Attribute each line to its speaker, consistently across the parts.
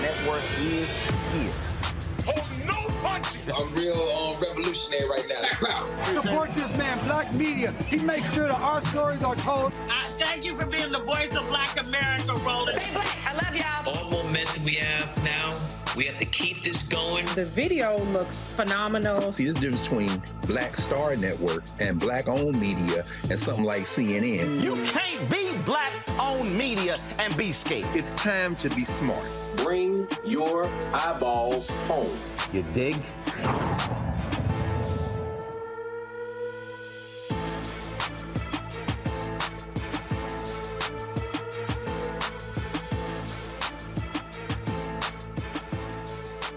Speaker 1: Network is here.
Speaker 2: Hold no punches.
Speaker 3: I'm real revolutionary right now.
Speaker 4: Support this man, Black
Speaker 2: black media. He makes sure that our stories are told.
Speaker 3: Thank you for being the voice of Black America, Roland.
Speaker 4: Stay black. I love y'all.
Speaker 5: All momentum we have now, we have to keep this going.
Speaker 6: The video looks phenomenal.
Speaker 7: See, there's a difference between Black Star Network and Black-owned media and something like CNN.
Speaker 1: You can't be Black-owned media and be scared.
Speaker 7: It's time to be smart.
Speaker 8: Bring your eyeballs home.
Speaker 1: You dig?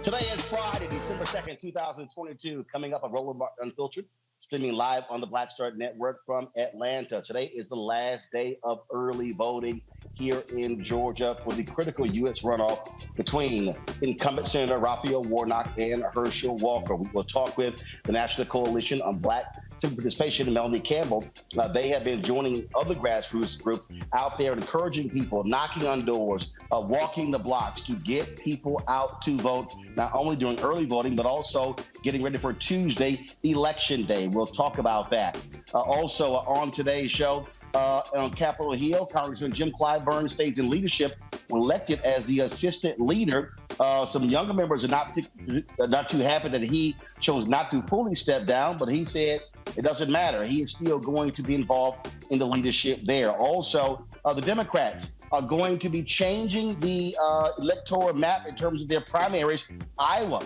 Speaker 1: Today is Friday, December 2nd, 2022. Coming up on Roland Unfiltered, streaming live on the Black Star Network from Atlanta. Today is the last day of early voting here in Georgia for the critical U.S. runoff between incumbent Senator Raphael Warnock and Herschel Walker. We will talk with the National Coalition on Black Civic Participation, Melanie Campbell. They have been joining other grassroots groups out there, encouraging people, knocking on doors, walking the blocks to get people out to vote, not only during early voting, but also getting ready for Tuesday, Election Day. We'll talk about that. Also on today's show, on Capitol Hill, Congressman Jim Clyburn stays in leadership, elected as the assistant leader. Some younger members are not too happy that he chose not to fully step down, but he said it doesn't matter. He is still going to be involved in the leadership there. Also, the Democrats are going to be changing the electoral map in terms of their primaries. Iowa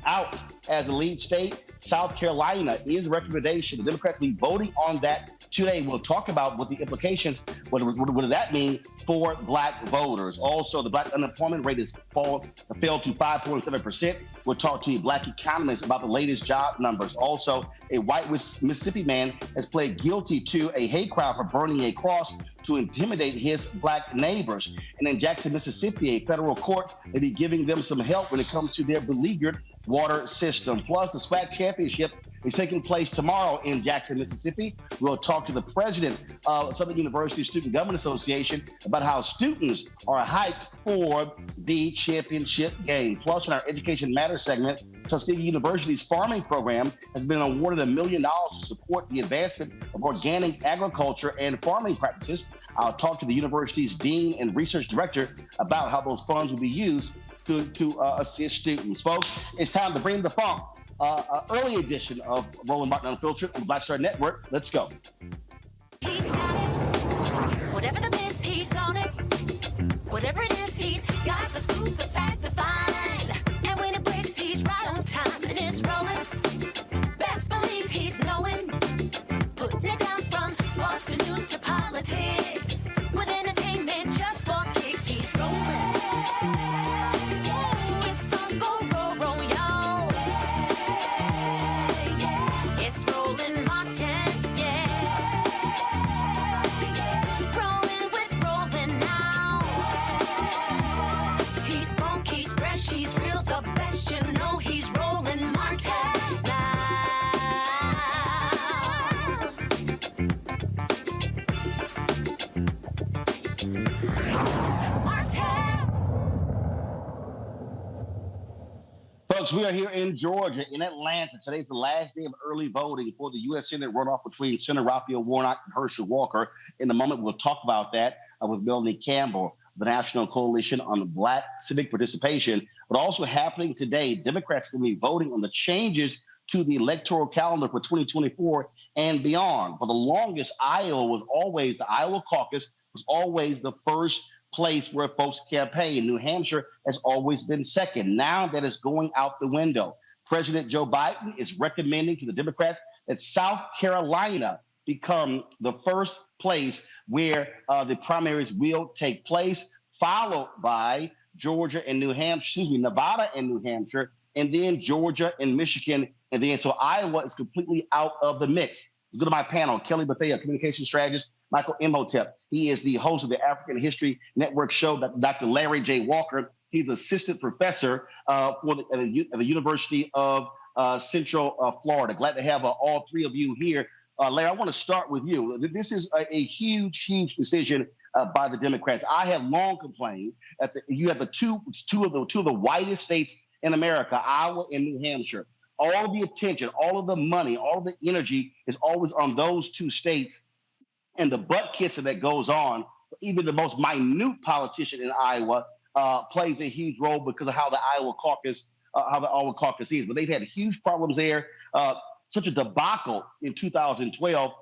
Speaker 1: out as the lead state. South Carolina is a recommendation. The Democrats will be voting on that today. We'll talk about what the implications, what does that mean for Black voters. Also, the Black unemployment rate has fell to 5.7%. We'll talk to a Black economist about the latest job numbers. Also, a white Mississippi man has pled guilty to a hate crime for burning a cross to intimidate his Black neighbors. And in Jackson, Mississippi, a federal court may be giving them some help when it comes to their beleaguered water system. Plus, the SWAC Championship is taking place tomorrow in Jackson, Mississippi. We'll talk to the president of Southern University Student Government Association about how students are hyped for the championship game. Plus, in our Education Matters segment, Tuskegee University's farming program has been awarded $1 million to support the advancement of organic agriculture and farming practices. I'll talk to the university's dean and research director about how those funds will be used to assist students. Folks, it's time to bring the funk. Early edition of Roland Martin Unfiltered on the Black Star Network. Let's go.
Speaker 9: He's got it. Whatever the miss, he's on it. Whatever it is, he's got the scoop, the fact, the find. And when it breaks, he's right on time and it's rolling. Best believe he's knowing. Putting it down from sports to news to politics. With entertainment just for kicks, he's rolling.
Speaker 1: Folks, we are here in Georgia, in Atlanta. Today's the last day of early voting for the U.S. Senate runoff between Senator Raphael Warnock and Herschel Walker. In a moment, we'll talk about that with Melanie Campbell, the National Coalition on Black Civic Participation. But also happening today, Democrats will be voting on the changes to the electoral calendar for 2024 and beyond. For the longest, the Iowa caucus was always the first place where folks campaign. New Hampshire has always been second. Now that is going out the window. President Joe Biden is recommending to the Democrats that South Carolina become the first place where the primaries will take place, followed by Georgia and Nevada and New Hampshire, and then Georgia and Michigan. And then so Iowa is completely out of the mix. Go to my panel, Kelly Bethea, communication strategist, Michael Imhotep. He is the host of the African History Network show, Dr. Larry J. Walker. He's assistant professor at the University of Central Florida. Glad to have all three of you here. Larry, I want to start with you. This is a huge, huge decision by the Democrats. I have long complained that you have two of the whitest states in America, Iowa and New Hampshire, all the attention, all of the money, all of the energy is always on those two states, and the butt kissing that goes on. Even the most minute politician in Iowa plays a huge role because of how the Iowa caucus is. But they've had huge problems there. Such a debacle in 2012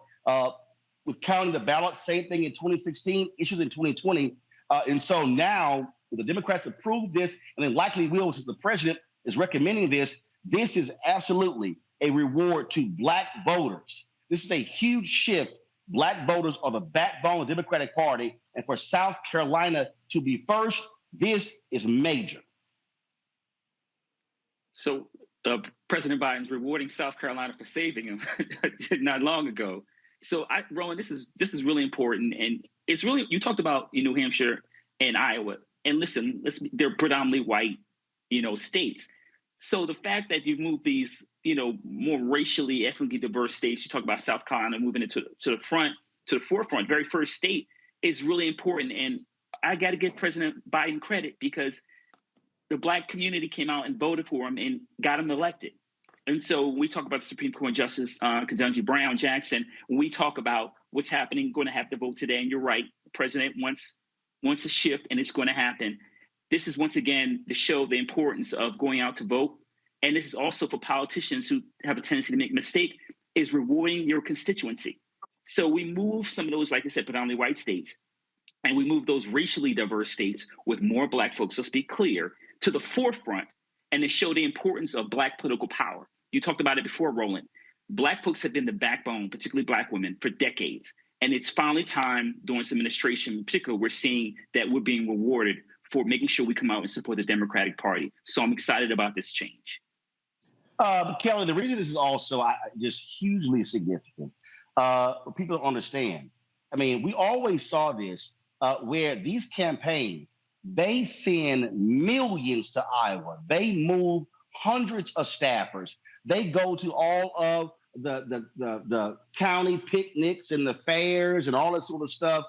Speaker 1: with counting the ballots. Same thing in 2016, issues in 2020. And so now the Democrats approved this, and then likely will, since the president is recommending this. This is absolutely a reward to Black voters. This is a huge shift. Black voters are the backbone of the Democratic Party, and for South Carolina to be first, this is major.
Speaker 4: So President Biden's rewarding South Carolina for saving him not long ago. So Roland, this is really important, and it's really, you talked about New Hampshire and Iowa, and listen, they're predominantly white, states. So the fact that you've moved these, more racially, ethnically diverse states, you talk about South Carolina moving it to the forefront, very first state, is really important. And I got to give President Biden credit because the Black community came out and voted for him and got him elected. And so we talk about the Supreme Court Justice Ketanji Brown Jackson. When we talk about what's happening, going to have to vote today. And you're right, the president wants a shift, and it's going to happen. This is once again to show the importance of going out to vote. And this is also for politicians who have a tendency to make a mistake, is rewarding your constituency. So we move some of those, like I said, predominantly white states, and we move those racially diverse states with more Black folks, let's be clear, to the forefront, and to show the importance of Black political power. You talked about it before, Roland. Black folks have been the backbone, particularly Black women, for decades. And it's finally time during this administration, in particular, we're seeing that we're being rewarded for making sure we come out and support the Democratic Party. So I'm excited about this change.
Speaker 1: Kelly, the reason this is also just hugely significant for people to understand. I mean, we always saw this where these campaigns, they send millions to Iowa. They move hundreds of staffers. They go to all of the county picnics and the fairs and all that sort of stuff.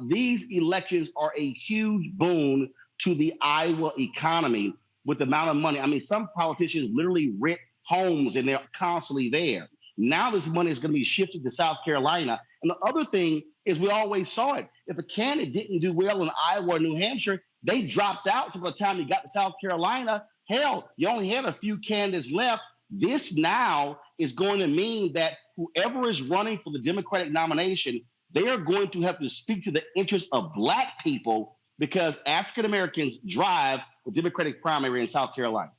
Speaker 1: These elections are a huge boon to the Iowa economy with the amount of money. I mean, some politicians literally rent homes and they're constantly there. Now this money is going to be shifted to South Carolina. And the other thing is we always saw it. If a candidate didn't do well in Iowa or New Hampshire, they dropped out. So by the time you got to South Carolina, hell, you only had a few candidates left. This now is going to mean that whoever is running for the Democratic nomination, they are going to have to speak to the interests of Black people because African Americans drive the Democratic primary in South Carolina.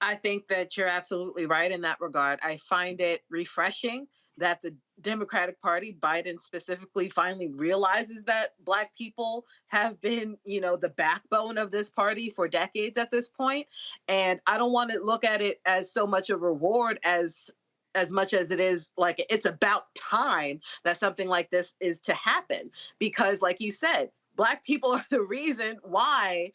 Speaker 10: I think that you're absolutely right in that regard. I find it refreshing that the Democratic Party, Biden specifically, finally realizes that Black people have been, the backbone of this party for decades at this point. And I don't want to look at it as so much a reward as much as it is like it's about time that something like this is to happen. Because like you said, Black people are the reason why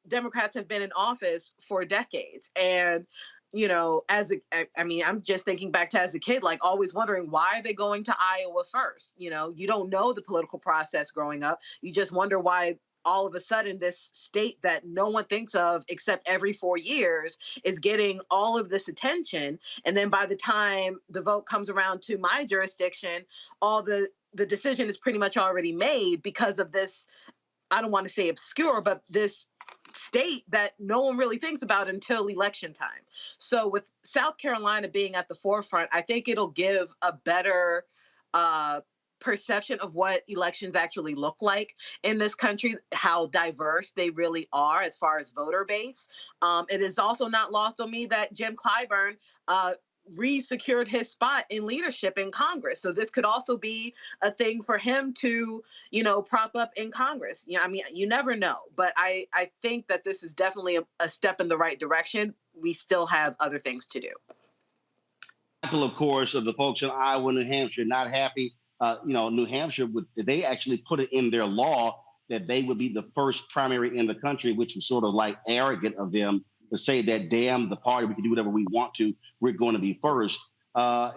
Speaker 10: Democrats have been in office for decades. And, I'm just thinking back to as a kid, like always wondering, why are they going to Iowa first? You don't know the political process growing up. You just wonder why all of a sudden this state that no one thinks of except every 4 years is getting all of this attention. And then by the time the vote comes around to my jurisdiction, all the decision is pretty much already made because of this, I don't want to say obscure, but this state that no one really thinks about until election time. So with South Carolina being at the forefront, I think it'll give a better perception of what elections actually look like in this country, how diverse they really are as far as voter base. It is also not lost on me that Jim Clyburn re-secured his spot in leadership in Congress. So this could also be a thing for him to, prop up in Congress. You never know. But I think that this is definitely a step in the right direction. We still have other things to do.
Speaker 1: Of course, of the folks in Iowa, New Hampshire, not happy. New Hampshire, they actually put it in their law that they would be the first primary in the country, which was sort of like arrogant of them to say that, damn the party, we can do whatever we want to. We're going to be first. I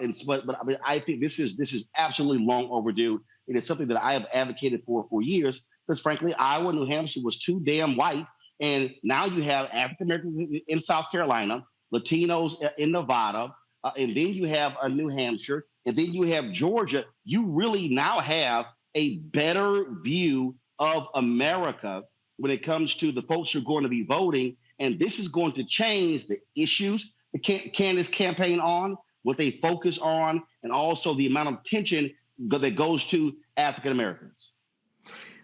Speaker 1: think this is absolutely long overdue. It is something that I have advocated for years because, frankly, Iowa, New Hampshire was too damn white, and now you have African Americans in South Carolina. Latinos in Nevada, and then you have New Hampshire, and then you have Georgia. You really now have a better view of America when it comes to the folks who are going to be voting. And this is going to change the issues the candidates campaign on, what they focus on, and also the amount of attention that goes to African Americans.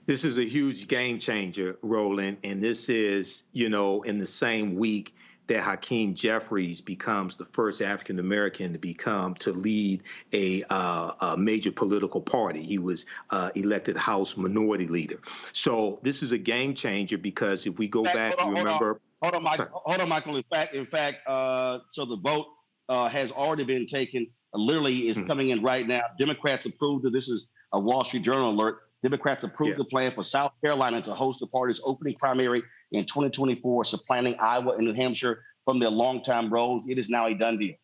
Speaker 11: This is a huge game changer, Roland, and this is, in the same week that Hakeem Jeffries becomes the first African American to lead a major political party. He was elected House Minority Leader. So this is a game changer because if we go back,
Speaker 1: Hold on, Michael. In fact, so the vote has already been taken. Literally is coming in right now. Democrats approved it. This is a Wall Street Journal alert. Democrats approved the plan for South Carolina to host the party's opening primary in 2024, supplanting Iowa and New Hampshire from their longtime roles. It is now a done deal.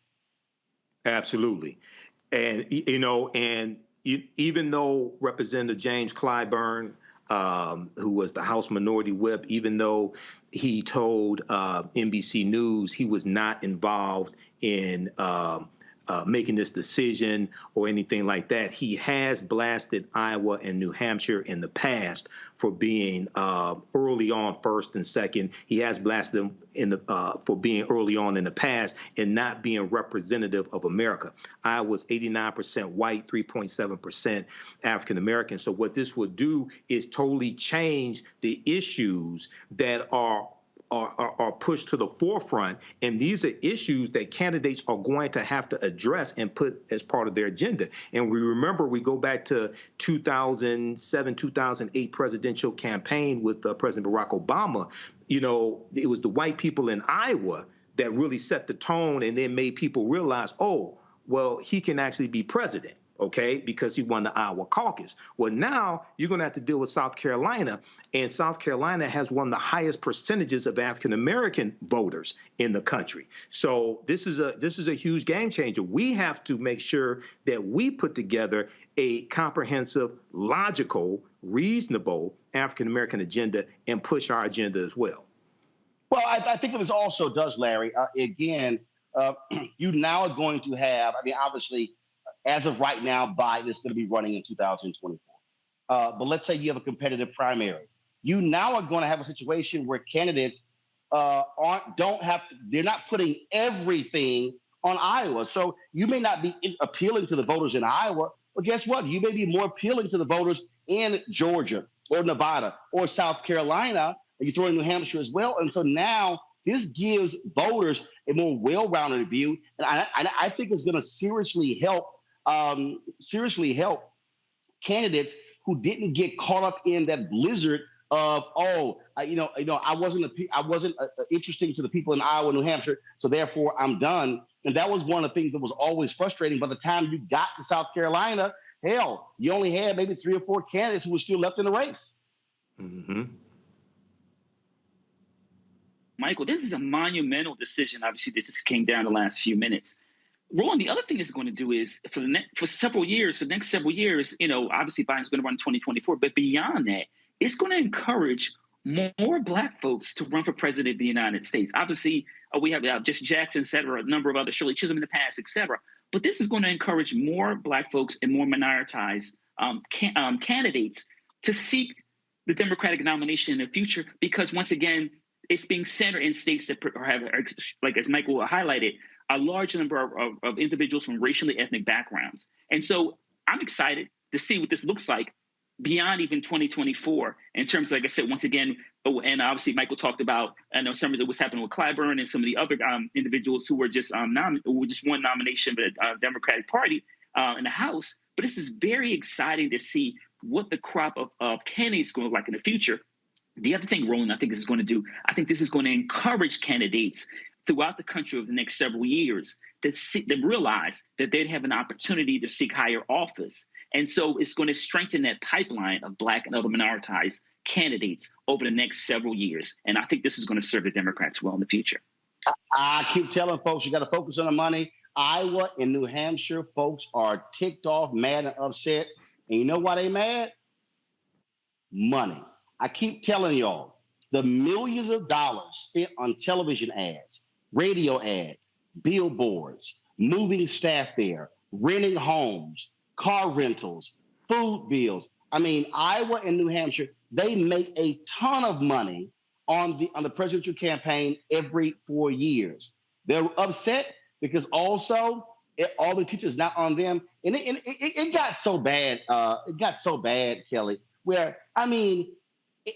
Speaker 11: Absolutely. And, even though Representative James Clyburn, who was the House Minority Whip, even though he told NBC News he was not involved in making this decision or anything like that, he has blasted Iowa and New Hampshire in the past for being early on first and second. He has blasted them for being early on in the past and not being representative of America. Iowa's 89% white, 3.7% African American. So what this would do is totally change the issues that are pushed to the forefront, and these are issues that candidates are going to have to address and put as part of their agenda. And we go back to 2007, 2008 presidential campaign with President Barack Obama. It was the white people in Iowa that really set the tone and then made people realize, oh, well, he can actually be president. Okay, because he won the Iowa caucus. Well, now you're going to have to deal with South Carolina, and South Carolina has one of the highest percentages of African American voters in the country. So this is a huge game changer. We have to make sure that we put together a comprehensive, logical, reasonable African American agenda and push our agenda as well.
Speaker 1: Well, I think what this also does, Larry, you now are going to have, obviously, as of right now, Biden is going to be running in 2024. But let's say you have a competitive primary. You now are going to have a situation where candidates they're not putting everything on Iowa. So you may not be appealing to the voters in Iowa, but guess what? You may be more appealing to the voters in Georgia or Nevada or South Carolina. You throw in New Hampshire as well. And so now this gives voters a more well-rounded view. And I think it's going to seriously help candidates who didn't get caught up in that blizzard of, I wasn't interesting to the people in Iowa, New Hampshire, so therefore I'm done. And that was one of the things that was always frustrating. By the time you got to South Carolina, hell, you only had maybe 3 or 4 candidates who were still left in the race.
Speaker 11: Mm-hmm.
Speaker 4: Michael, this is a monumental decision. Obviously, this just came down the last few minutes. Roland, the other thing it's going to do is for the next several years, obviously Biden's going to run in 2024, but beyond that, it's going to encourage more Black folks to run for president of the United States. Obviously, we have Jesse Jackson, et cetera, a number of other, Shirley Chisholm in the past, et cetera. But this is going to encourage more Black folks and more minoritized candidates to seek the Democratic nomination in the future, because once again, it's being centered in states that have, like as Michael highlighted, a large number of individuals from racially ethnic backgrounds. And so I'm excited to see what this looks like beyond even 2024 in terms of, like I said, once again, and obviously Michael talked about, I know some of it was happening with Clyburn and some of the other individuals who were just one nomination for the Democratic Party in the House. But this is very exciting to see what the crop of candidates is going to look like in the future. The other thing, Roland, I think this is going to do, I think this is going to encourage candidates throughout the country over the next several years to realize that they'd have an opportunity to seek higher office. And so it's going to strengthen that pipeline of Black and other minoritized candidates over the next several years. And I think this is going to serve the Democrats well in the future.
Speaker 1: I keep telling folks, you got to focus on the money. Iowa and New Hampshire folks are ticked off, mad, and upset. And you know why they mad? Money. I keep telling y'all, the millions of dollars spent on television ads, radio ads, billboards, moving staff there, renting homes, car rentals, food bills. I mean, Iowa and New Hampshire, they make a ton of money on the presidential campaign every 4 years. They're upset because also all the teachers not on them, and it got so bad. It got so bad, Kelly, where I mean,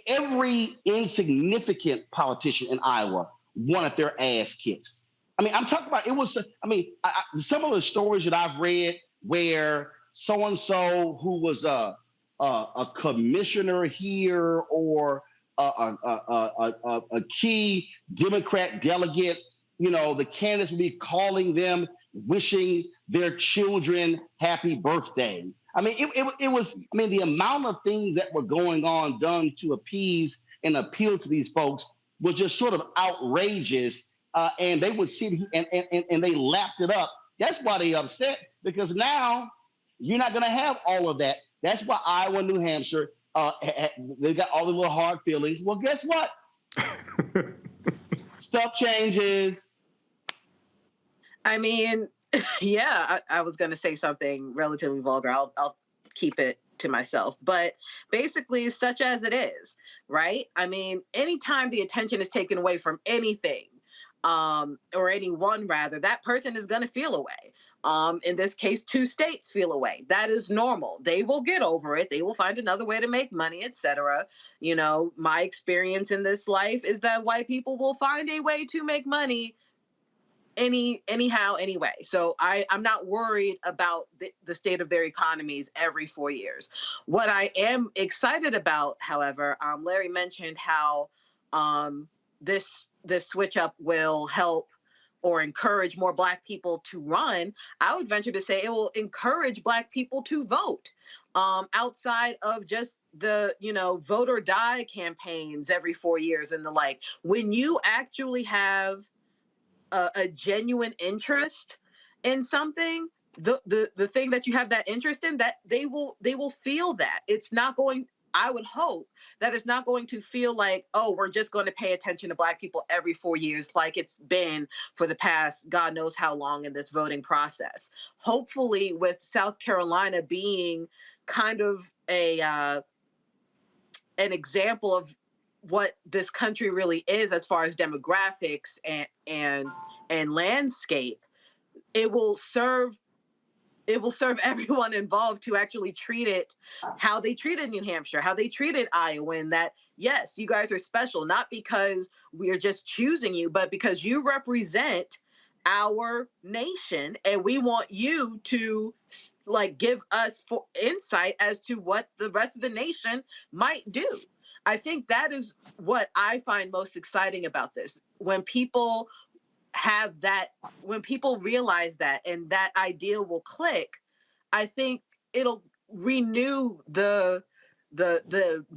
Speaker 1: every insignificant politician in Iowa wanted their ass kissed. I mean, I'm talking about it was. I mean, some of the stories that I've read where so and so who was a commissioner here or a key Democrat delegate, you know, the candidates would be calling them, wishing their children happy birthday. I mean, it was, I mean, the amount of things that were going on done to appease and appeal to these folks was just sort of outrageous. And they would sit and they lapped it up. That's why they upset, because now you're not going to have all of that. That's why Iowa and New Hampshire, they got all the little hard feelings. Well, guess what? Stuff changes.
Speaker 10: I mean, yeah, I was going to say something relatively vulgar. I'll keep it to myself. But basically, such as it is, right? I mean, anytime the attention is taken away from anything, or anyone rather, that person is going to feel away. In this case, 2 states feel away. That is normal. They will get over it. They will find another way to make money, etc. You know, my experience in this life is that white people will find a way to make money anyhow, anyway. So I'm not worried about the state of their economies every 4 years. What I am excited about, however, Larry mentioned how this switch up will help or encourage more Black people to run. I would venture to say it will encourage Black people to vote, outside of just the, you know, vote or die campaigns every 4 years and the like. When you actually have a genuine interest in something, the thing that you have that interest in, that they will feel that. It's not going, I would hope that it's not going to feel like, oh, we're just going to pay attention to Black people every 4 years like it's been for the past God knows how long in this voting process. Hopefully, with South Carolina being kind of an example of what this country really is as far as demographics and landscape, it will serve everyone involved to actually treat it how they treated New Hampshire, how they treated Iowa, and that, yes, you guys are special, not because we're just choosing you, but because you represent our nation, and we want you to give us insight as to what the rest of the nation might do. I think that is what I find most exciting about this. When people have that, when people realize that and that idea will click, I think it'll renew the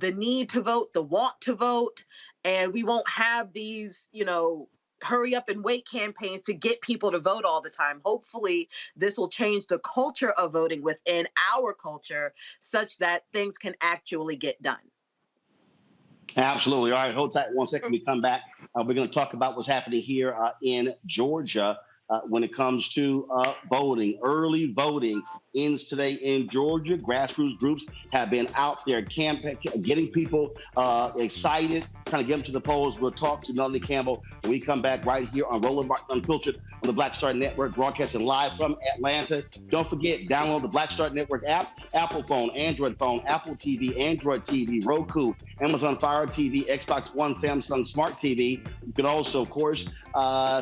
Speaker 10: need to vote, the want to vote, and we won't have these, you know, hurry up and wait campaigns to get people to vote all the time. Hopefully, this will change the culture of voting within our culture such that things can actually get done.
Speaker 1: Absolutely. All right, hold tight 1 second. We come back. We're going to talk about what's happening here in Georgia when it comes to voting. Early voting ends today in Georgia. Grassroots groups have been out there getting people excited, trying to get them to the polls. We'll talk to Melanie Campbell when we come back right here on Roland Unfiltered on the Black Star Network, broadcasting live from Atlanta. Don't forget, download the Black Star Network app, Apple phone, Android phone, Apple TV, Android TV, Roku, Amazon Fire TV, Xbox One, Samsung Smart TV. You can also, of course,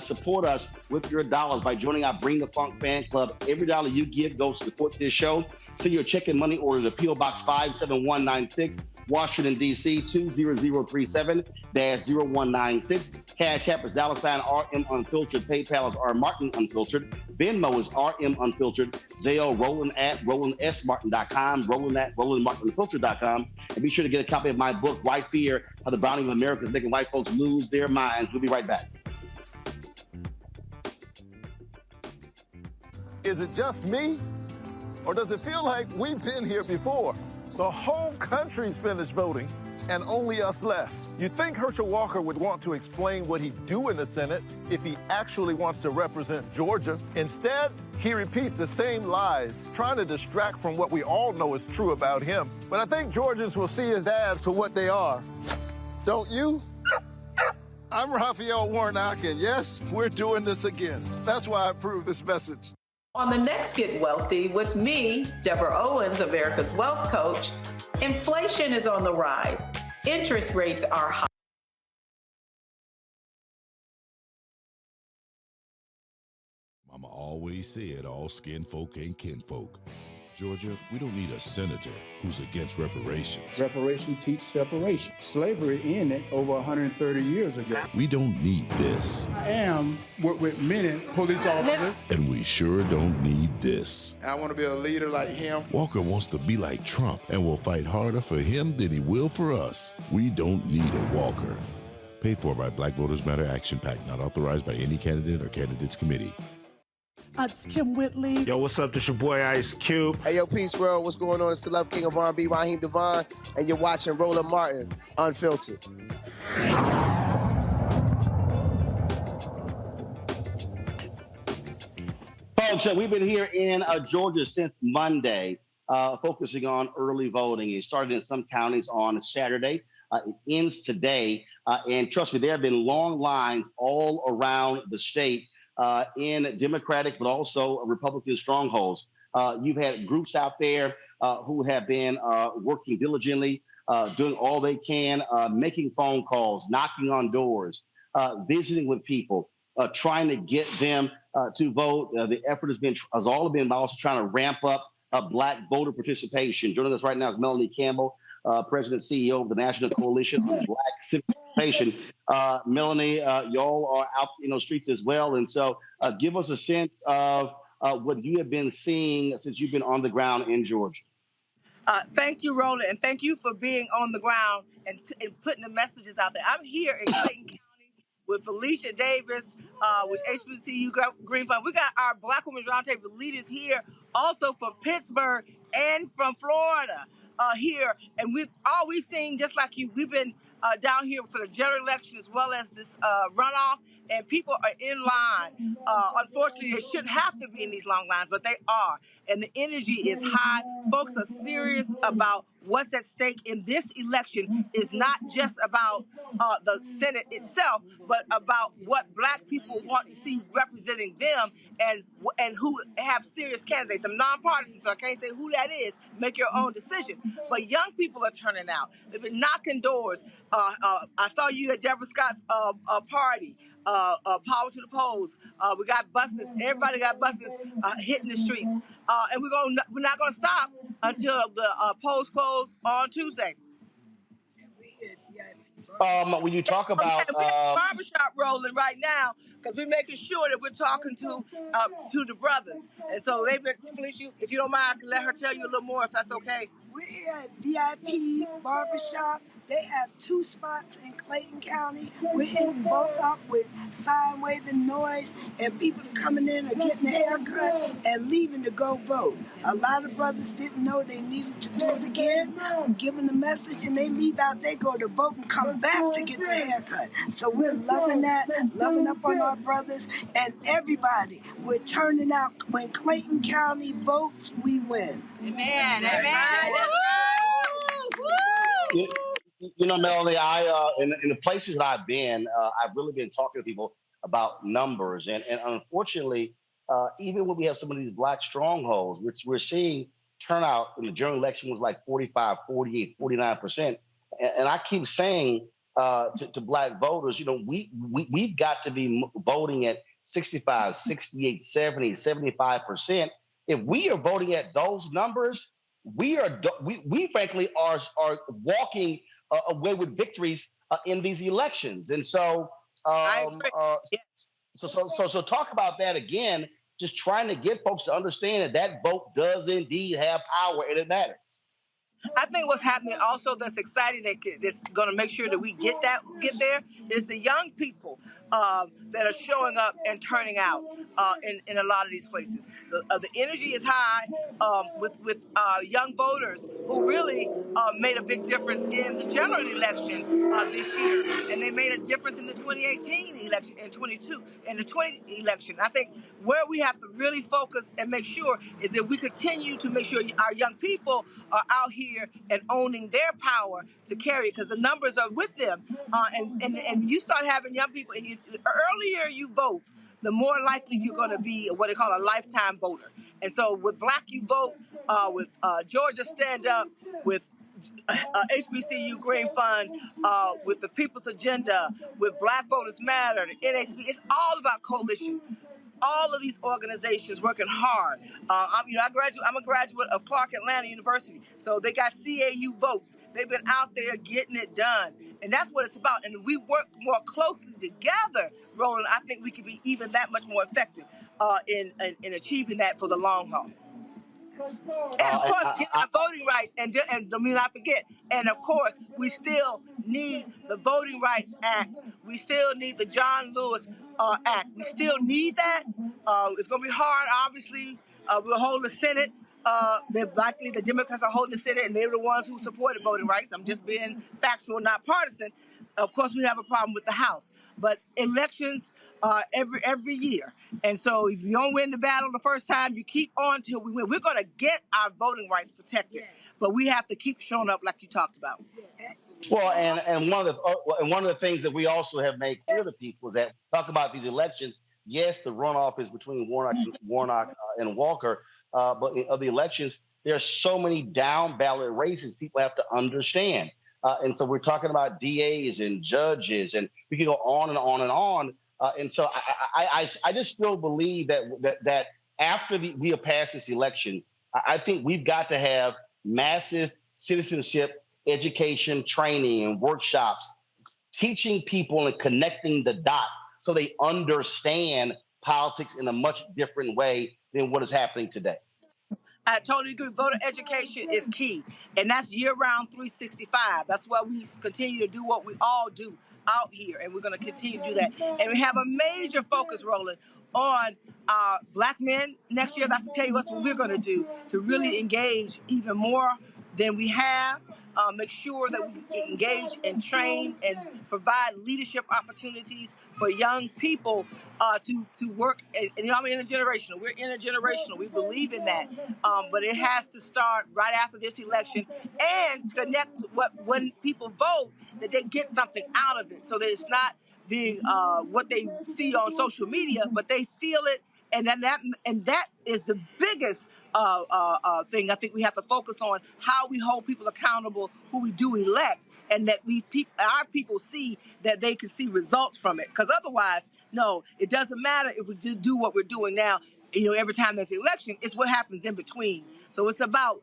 Speaker 1: support us with your dollars by joining our Bring the Funk fan club. Every dollar you give goes to support this show. Send your check and money order to P.O. Box 57196, Washington, D.C. 20037-0196. Cash App is $RM Unfiltered. PayPal is R Martin Unfiltered. Venmo is RM Unfiltered. Zelle Roland at RolandSMartin.com. Roland at RolandMartinUnfiltered.com. And be sure to get a copy of my book, White Fear, How the Browning of America is Making White Folks Lose Their Minds. We'll be right back.
Speaker 12: Is it just me? Or does it feel like we've been here before? The whole country's finished voting, and only us left. You'd think Herschel Walker would want to explain what he'd do in the Senate if he actually wants to represent Georgia. Instead, he repeats the same lies, trying to distract from what we all know is true about him. But I think Georgians will see his ads for what they are. Don't you? I'm Raphael Warnock, and yes, we're doing this again. That's why I approve this message.
Speaker 6: On the next Get Wealthy with me, Deborah Owens, America's Wealth Coach, inflation is on the rise. Interest rates are high.
Speaker 13: Mama always said all skin folk ain't kinfolk. Georgia, we don't need a senator who's against reparations.
Speaker 2: Reparations teach separation. Slavery ended over 130 years ago.
Speaker 13: We don't need this.
Speaker 2: I am with many police officers.
Speaker 13: And we sure don't need this.
Speaker 2: I want to be a leader like him.
Speaker 13: Walker wants to be like Trump and will fight harder for him than he will for us. We don't need a Walker. Paid for by Black Voters Matter Action PAC, not authorized by any candidate or candidates committee.
Speaker 14: It's Kim Whitley.
Speaker 15: Yo, what's up? This your boy Ice Cube.
Speaker 16: Hey, yo, Peace World. What's going on? It's the Love King of R&B, Raheem Devon, and you're watching Roland Martin, Unfiltered.
Speaker 1: Folks, we've been here in Georgia since Monday, focusing on early voting. It started in some counties on Saturday. It ends today. And trust me, there have been long lines all around the state in Democratic, but also Republican strongholds. You've had groups out there who have been working diligently, doing all they can, making phone calls, knocking on doors, visiting with people, trying to get them to vote. The effort has all been about also trying to ramp up Black voter participation. Joining us right now is Melanie Campbell, President and CEO of the National Coalition on Black Civic Participation. Melanie, y'all are out in those streets as well. And so give us a sense of what you have been seeing since you've been on the ground in Georgia.
Speaker 17: Thank you, Roland, and thank you for being on the ground and putting the messages out there. I'm here in Clayton County with Felicia Davis, with HBCU Green Fund. We got our Black Women's Roundtable leaders here, also from Pittsburgh and from Florida here. And we've always seen, just like you, we've been down here for the general election as well as this runoff, and people are in line. Unfortunately, they shouldn't have to be in these long lines, but they are. And the energy is high. Folks are serious about what's at stake in this election. Is not just about the Senate itself, but about what Black people want to see representing them and who have serious candidates. I'm nonpartisan, so I can't say who that is. Make your own decision. But young people are turning out. They've been knocking doors. I saw you at Deborah Scott's party. Power to the polls. We got buses. Everybody got buses hitting the streets, and we're not gonna stop until the polls close on Tuesday.
Speaker 1: When you talk about
Speaker 17: barbershop rolling right now, because we're making sure that we're talking to the brothers, and so they've been. Felicia, if you don't mind, I can let her tell you a little more if that's okay.
Speaker 14: We're here at VIP Barbershop. They have 2 spots in Clayton County. We're hitting both up with sign waving noise, and people are coming in and getting a haircut and leaving to go vote. A lot of brothers didn't know they needed to do it again. We give them the message and they leave out, they go to vote and come back to get the haircut. So we're loving that, loving up on our brothers and everybody. We're turning out. When Clayton County votes, we win.
Speaker 17: Amen. Amen.
Speaker 1: You know, Melanie, in the places that I've been, I've really been talking to people about numbers. And unfortunately, even when we have some of these Black strongholds, we're seeing turnout in the general election was like 45, 48, 49%. And I keep saying to Black voters, you know, we've got to be voting at 65, 68, 70, 75%. If we are voting at those numbers, we frankly are walking away with victories in these elections. And so, so talk about that again. Just trying to get folks to understand that vote does indeed have power and it matters.
Speaker 17: I think what's happening also that's exciting, that's going to make sure that we get there, is the young people. that are showing up and turning out in a lot of these places. The energy is high with young voters who really made a big difference in the general election this year, and they made a difference in the 2018 election and 22 and the 20 election. I think where we have to really focus and make sure is that we continue to make sure our young people are out here and owning their power to carry it, because the numbers are with them. And you start having young people, and the earlier you vote, the more likely you're going to be what they call a lifetime voter. And so with Black You Vote, with Georgia Stand Up, with HBCU Green Fund, with the People's Agenda, with Black Voters Matter, the NACP, it's all about coalition. All of these organizations working hard. I'm a graduate of Clark Atlanta University, so they got CAU votes. They've been out there getting it done, and that's what it's about. And we work more closely together, Roland. I think we can be even that much more effective in achieving that for the long haul. And of course, get our voting rights, and let me not forget. And of course, we still need the Voting Rights Act. We still need the John Lewis Act. We still need that. It's going to be hard, obviously. We'll hold the Senate. They're likely the Democrats are holding the Senate, and they're the ones who supported voting rights. I'm just being factual, not partisan. Of course, we have a problem with the House, but elections every year. And so if you don't win the battle the first time, you keep on till we win. We're going to get our voting rights protected, but we have to keep showing up like you talked about.
Speaker 1: Well, and one of the things that we also have made clear to people is that talk about these elections. Yes, the runoff is between Warnock and Walker, but of the elections, there are so many down ballot races people have to understand. And so we're talking about DAs and judges, and we can go on and on and on. And so I just still believe that after we have passed this election, I think we've got to have massive citizenship education, training, and workshops, teaching people and connecting the dots so they understand politics in a much different way than what is happening today.
Speaker 17: I totally agree. Voter education is key, and that's year-round 365. That's why we continue to do what we all do out here, and we're going to continue to do that. And we have a major focus, Roland, on Black men next year. That's to tell you what we're going to do to really engage even more than we have. Make sure that we engage and train and provide leadership opportunities for young people to work. And I'm intergenerational. We're intergenerational. We believe in that. But it has to start right after this election, and to connect when people vote, that they get something out of it, so that it's not being what they see on social media, but they feel it. And that is the biggest thing I think we have to focus on, how we hold people accountable who we do elect, and that our people see that they can see results from it. Because otherwise, no, it doesn't matter if we do what we're doing now. Every time there's an election, it's what happens in between. So it's about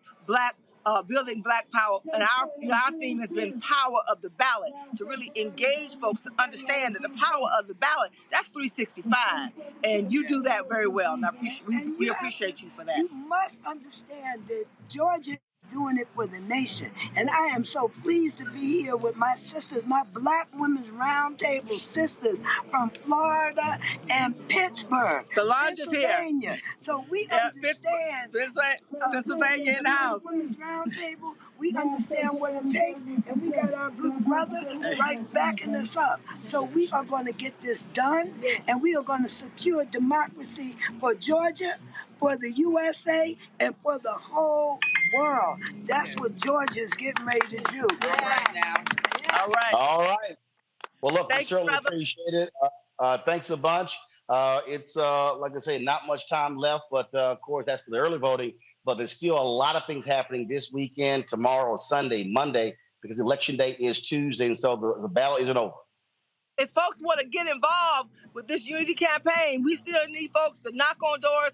Speaker 17: building Black power, and our theme has been power of the ballot, to really engage folks to understand that the power of the ballot, that's 365, and you do that very well. And we appreciate you for that.
Speaker 14: You must understand that Georgia is doing it for the nation, and I am so pleased to be here with my sisters, my Black Women's Roundtable sisters from Florida and Pittsburgh,
Speaker 17: Solange's
Speaker 14: Pennsylvania.
Speaker 17: Here.
Speaker 14: So we understand
Speaker 17: Pennsylvania in the house.
Speaker 14: Black Women's Roundtable. We understand what it takes, and we got our good brother right backing us up. So we are going to get this done, and we are going to secure democracy for Georgia, for the USA, and for the whole world. That's what Georgia's getting ready to do.
Speaker 17: All right now.
Speaker 1: All right. Well, look, we certainly appreciate it. Thanks a bunch. It's, like I say, not much time left, but of course, that's for the early voting. But there's still a lot of things happening this weekend, tomorrow, Sunday, Monday, because Election Day is Tuesday, and so the battle isn't over.
Speaker 17: If folks want to get involved with this unity campaign, we still need folks to knock on doors,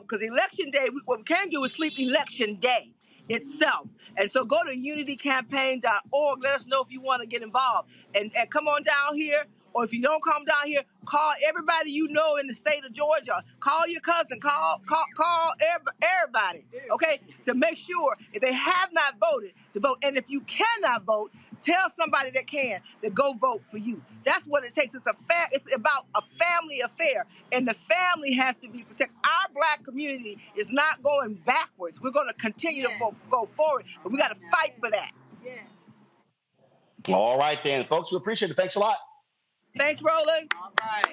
Speaker 17: because Election Day, what we can do is sleep Election Day itself. And so go to unitycampaign.org. Let us know if you want to get involved. And come on down here, or if you don't come down here, call everybody you know in the state of Georgia. Call your cousin, call everybody, okay, to make sure if they have not voted, to vote. And if you cannot vote, tell somebody that can to go vote for you. That's what it takes. It's about a family affair, and the family has to be protected. Our Black community is not going backwards. We're going to continue to go forward, but we got to fight for that.
Speaker 1: All right, then, folks. We appreciate it. Thanks a lot.
Speaker 17: Thanks, Roland.
Speaker 10: All right.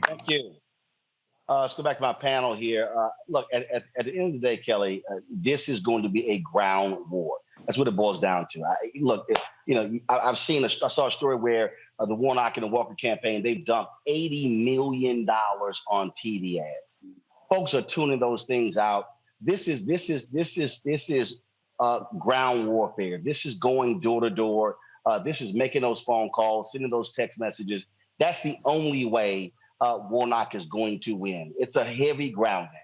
Speaker 1: Thank you. Let's go back to my panel here. Look, at the end of the day, Kelly, this is going to be a ground war. That's what it boils down to. I saw a story where the Warnock and the Walker campaign, they've dumped $80 million on TV ads. Folks are tuning those things out. This is ground warfare. This is going door to door. This is making those phone calls, sending those text messages. That's the only way Warnock is going to win. It's a heavy ground game.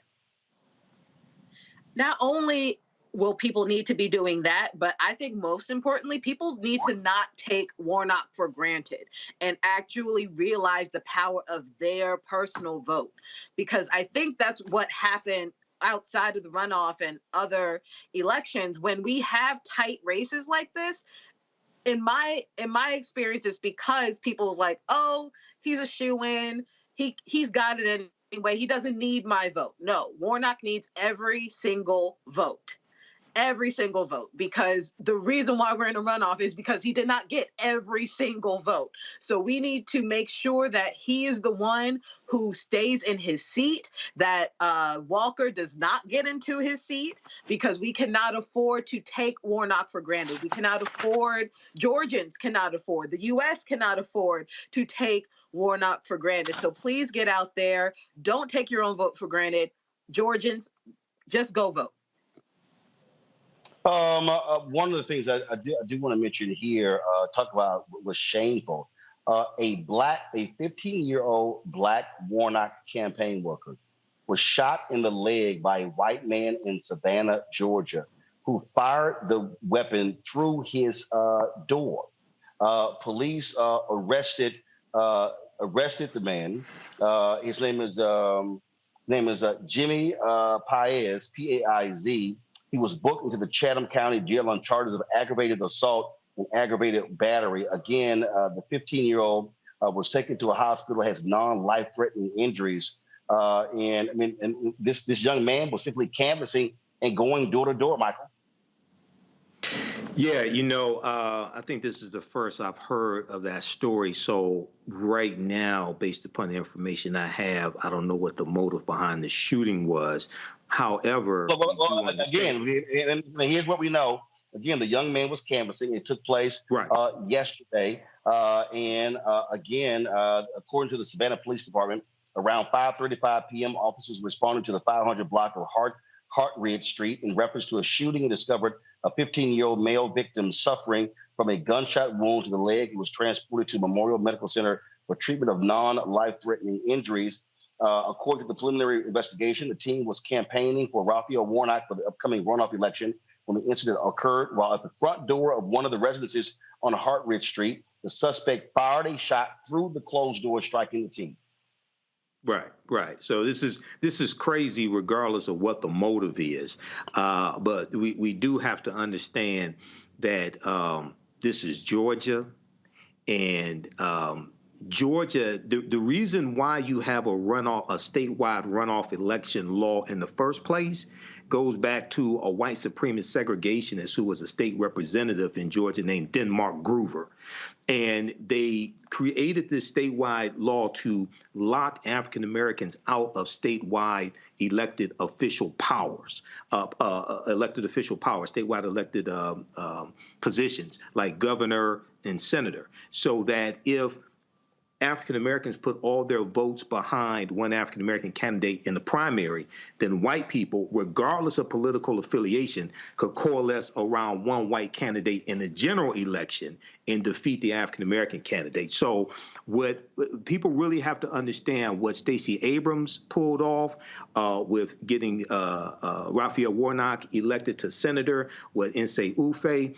Speaker 10: Not only will people need to be doing that, but I think most importantly, people need to not take Warnock for granted and actually realize the power of their personal vote. Because I think that's what happened outside of the runoff and other elections. When we have tight races like this, in my experience, it's because people was like, oh, he's a shoo-in. He's got it anyway. He doesn't need my vote. No, Warnock needs every single vote. Every single vote, because the reason why we're in a runoff is because he did not get every single vote. So we need to make sure that he is the one who stays in his seat, that Walker does not get into his seat, because we cannot afford to take Warnock for granted. We cannot afford, Georgians cannot afford, the U.S. cannot afford to take Warnock for granted. So please get out there. Don't take your own vote for granted. Georgians, just go vote.
Speaker 1: One of the things I do want to mention here, talk about was shameful. A 15-year-old Black Warnock campaign worker was shot in the leg by a white man in Savannah, Georgia, who fired the weapon through his door. Police arrested the man. His name is Jimmy Paez, P-A-I-Z. He was booked into the Chatham County Jail on charges of aggravated assault and aggravated battery. Again, the 15-year-old was taken to a hospital, has non-life-threatening injuries. And this young man was simply canvassing and going door to door, Michael.
Speaker 11: Yeah, I think this is the first I've heard of that story. So right now, based upon the information I have, I don't know what the motive behind the shooting was. However,
Speaker 1: again, and here's what we know. Again, the young man was canvassing. It took place yesterday. Again, according to the Savannah Police Department, around 5:35 p.m., officers responded to the 500 block of Hartridge Street in reference to a shooting and discovered a 15-year-old male victim suffering from a gunshot wound to the leg. He was transported to Memorial Medical Center for treatment of non-life-threatening injuries. According to the preliminary investigation, the team was campaigning for Raphael Warnock for the upcoming runoff election when the incident occurred. While at the front door of one of the residences on Hartridge Street, the suspect fired a shot through the closed door, striking the team.
Speaker 11: Right. So this is crazy, regardless of what the motive is. But we do have to understand that this is Georgia, and Georgia. The reason why you have a statewide runoff election law in the first place goes back to a white supremacist segregationist who was a state representative in Georgia named Denmark Groover. And they created this statewide law to lock African Americans out of statewide elected official powers, statewide elected positions like governor and senator, so that if African Americans put all their votes behind one African American candidate in the primary, then white people, regardless of political affiliation, could coalesce around one white candidate in the general election and defeat the African-American candidate. So what people really have to understand, what Stacey Abrams pulled off with getting Raphael Warnock elected to senator, what Nsé Ufé,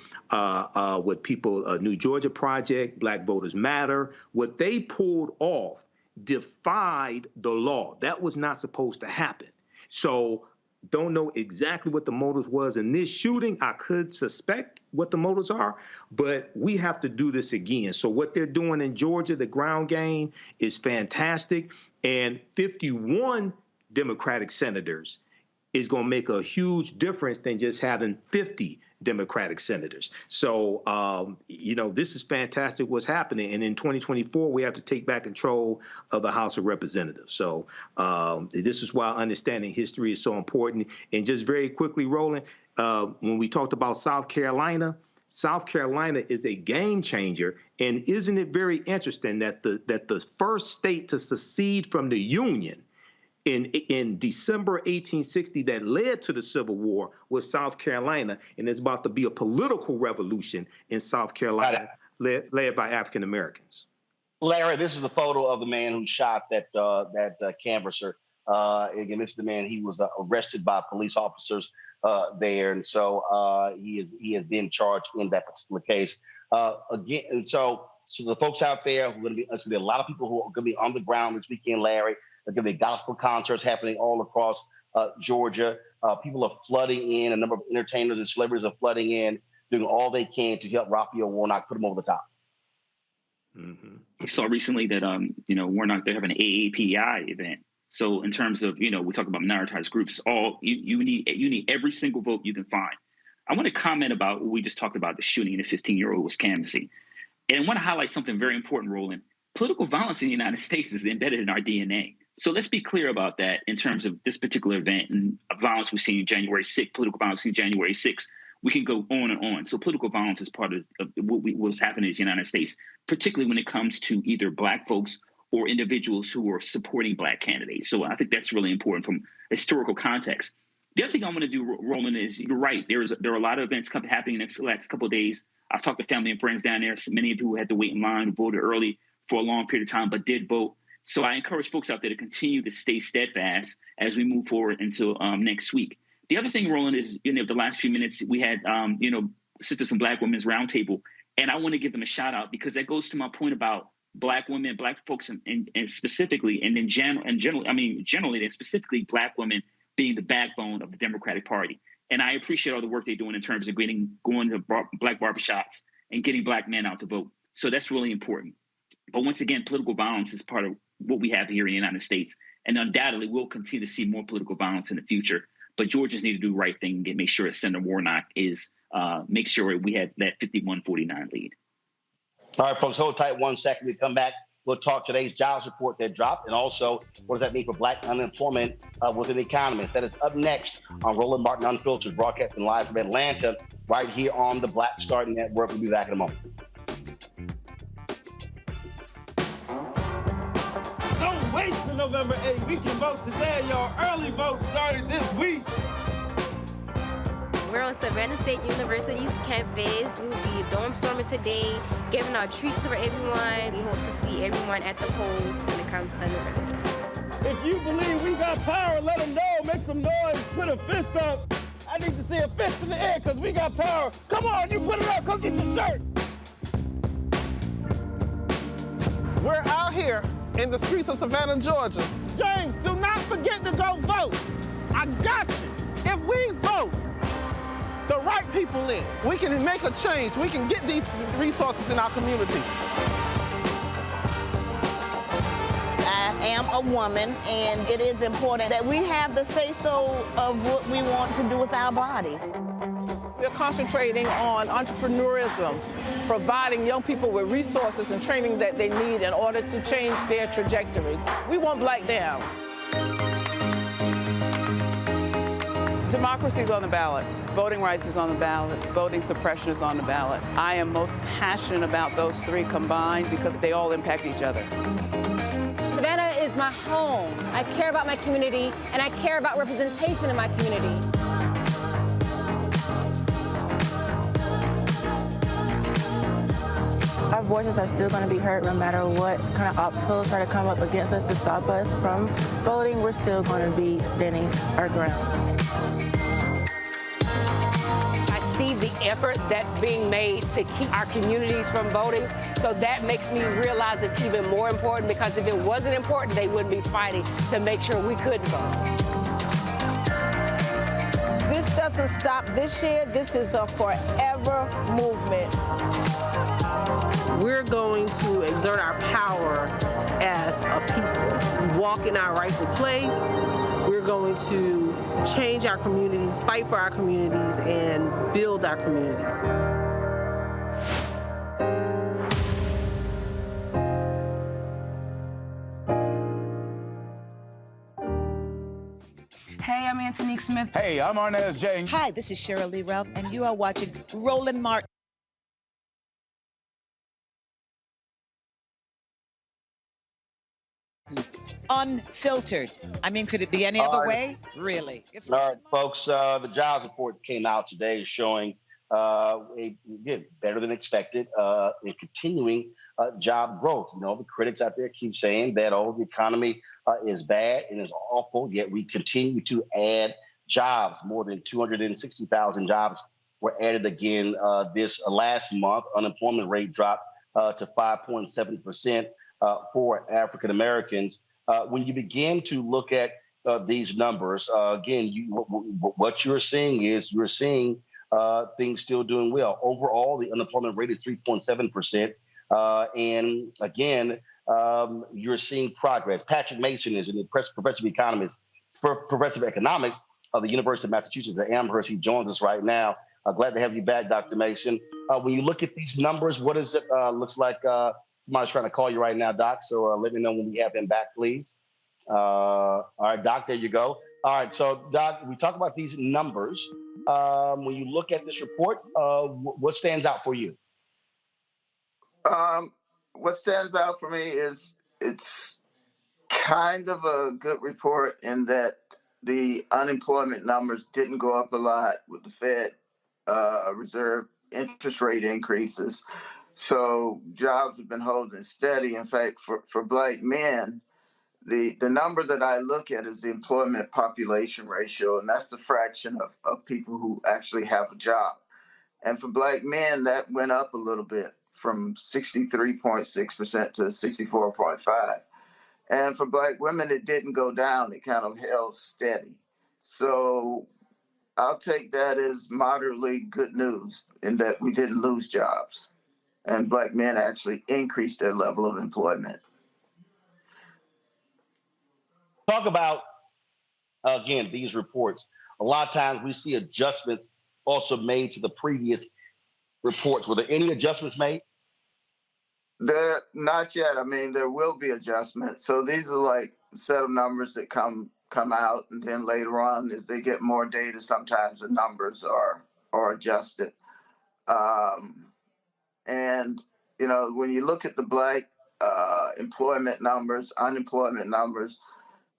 Speaker 11: what people, New Georgia Project, Black Voters Matter, what they pulled off defied the law. That was not supposed to happen. So don't know exactly what the motives was in this shooting. I could suspect what the motives are, but we have to do this again. So what they're doing in Georgia, the ground game, is fantastic. And 51 Democratic senators is going to make a huge difference than just having 50 Democratic senators. So, this is fantastic what's happening. And in 2024, we have to take back control of the House of Representatives. So this is why understanding history is so important. And just very quickly, Roland, when we talked about South Carolina is a game changer. And isn't it very interesting that the first state to secede from the Union in December 1860 that led to the Civil War was South Carolina, and there's about to be a political revolution in South Carolina led by African Americans.
Speaker 1: Larry, this is the photo of the man who shot that canvasser. Again, this is the man. He was arrested by police officers there, and so he has been charged in that particular case. Again, and so the folks out there, there's going to be a lot of people who are going to be on the ground this weekend, Larry. There's going to be gospel concerts happening all across Georgia. People are flooding in. A number of entertainers and celebrities are flooding in, doing all they can to help Raphael Warnock put him over the top.
Speaker 4: Mm-hmm. I saw recently that, Warnock, they're having an AAPI event. So in terms of, we talk about minoritized groups, you need every single vote you can find. I want to comment about what we just talked about, the shooting and the 15-year-old was canvassing. And I want to highlight something very important, Roland. Political violence in the United States is embedded in our DNA. So let's be clear about that in terms of this particular event and violence we've seen in January 6th, political violence in January 6th. We can go on and on. So political violence is part of what's happening in the United States, particularly when it comes to either Black folks or individuals who are supporting Black candidates. So I think that's really important from historical context. The other thing I want to do, Roland, is you're right. There are a lot of events happening in the last couple of days. I've talked to family and friends down there. So many of you who had to wait in line, who voted early for a long period of time, but did vote. So I encourage folks out there to continue to stay steadfast as we move forward into next week. The other thing, Roland, is the last few minutes we had, Sisters and Black Women's Roundtable, and I want to give them a shout out because that goes to my point about Black women, Black folks, and specifically, and then generally, and specifically Black women being the backbone of the Democratic Party. And I appreciate all the work they're doing in terms of going to Black barbershops and getting Black men out to vote. So that's really important. But once again, political violence is part of what we have here in the United States. And undoubtedly, we'll continue to see more political violence in the future. But Georgians need to do the right thing and make sure that Senator Warnock make sure we have that 51-49 lead.
Speaker 1: All right, folks, hold tight 1 second. We come back. We'll talk today's jobs report that dropped, and also what does that mean for Black unemployment within the economist. That is up next on Roland Martin Unfiltered, broadcasting live from Atlanta, right here on the Black Star Network. We'll be back in a moment.
Speaker 3: Don't wait till November 8th. We can vote today, y'all. Early vote started this week.
Speaker 18: We're on Savannah State University's campus. We will be dorm storming today, giving out treats for everyone. We hope to see everyone at the polls when it comes to November.
Speaker 3: If you believe we got power, let them know. Make some noise. Put a fist up. I need to see a fist in the air because we got power. Come on, you put it up. Go get your shirt. We're out here in the streets of Savannah, Georgia. James, do not forget to go vote. I got you. If we vote the right people in, we can make a change. We can get these resources in our community.
Speaker 19: I am a woman, and it is important that we have the say-so of what we want to do with our bodies.
Speaker 20: We're concentrating on entrepreneurism, providing young people with resources and training that they need in order to change their trajectories. We want Black down. Democracy is on the ballot. Voting rights is on the ballot. Voting suppression is on the ballot. I am most passionate about those three combined because they all impact each other.
Speaker 18: Savannah is my home. I care about my community, and I care about representation in my community.
Speaker 21: Our voices are still going to be heard no matter what kind of obstacles try to come up against us to stop us from voting. We're still going to be standing our ground.
Speaker 22: I see the effort that's being made to keep our communities from voting. So that makes me realize it's even more important, because if it wasn't important, they wouldn't be fighting to make sure we could vote.
Speaker 19: This doesn't stop this year. This is a forever movement.
Speaker 23: We're going to exert our power as a people, walk in our rightful place. We're going to change our communities, fight for our communities, and build our communities.
Speaker 24: Hey, I'm Antonique Smith.
Speaker 25: Hey, I'm Arnez James.
Speaker 26: Hi, this is Cheryl Lee Ralph, and you are watching Roland Martin. Unfiltered. I mean, could it be any other way? Really?
Speaker 1: All right, folks, the jobs report came out today showing better than expected and continuing job growth. You know, the critics out there keep saying that, the economy is bad and is awful, yet we continue to add jobs. More than 260,000 jobs were added again this last month. Unemployment rate dropped to 5.7% for African Americans. When you begin to look at these numbers, again, what you're seeing is things still doing well. Overall, the unemployment rate is 3.7%. And again, you're seeing progress. Patrick Mason is a professor of economics of the University of Massachusetts at Amherst. He joins us right now. Glad to have you back, Dr. Mason. When you look at these numbers, what does it looks like? Somebody's trying to call you right now, Doc. So let me know when we have him back, please. All right, Doc, there you go. All right, so Doc, we talk about these numbers. When you look at this report, what stands out for you?
Speaker 27: What stands out for me is it's kind of a good report in that the unemployment numbers didn't go up a lot with the Fed Reserve interest rate increases. So jobs have been holding steady. In fact, for Black men, the number that I look at is the employment population ratio, and that's the fraction of people who actually have a job. And for Black men, that went up a little bit from 63.6% to 64.5%. And for Black women, it didn't go down. It kind of held steady. So I'll take that as moderately good news in that we didn't lose jobs. And Black men actually increased their level of employment.
Speaker 1: Talk about, again, these reports. A lot of times we see adjustments also made to the previous reports. Were there any adjustments made?
Speaker 27: There, not yet. I mean, there will be adjustments. So these are like a set of numbers that come out, and then later on, as they get more data, sometimes the numbers are adjusted. And you know, when you look at the Black employment numbers, unemployment numbers,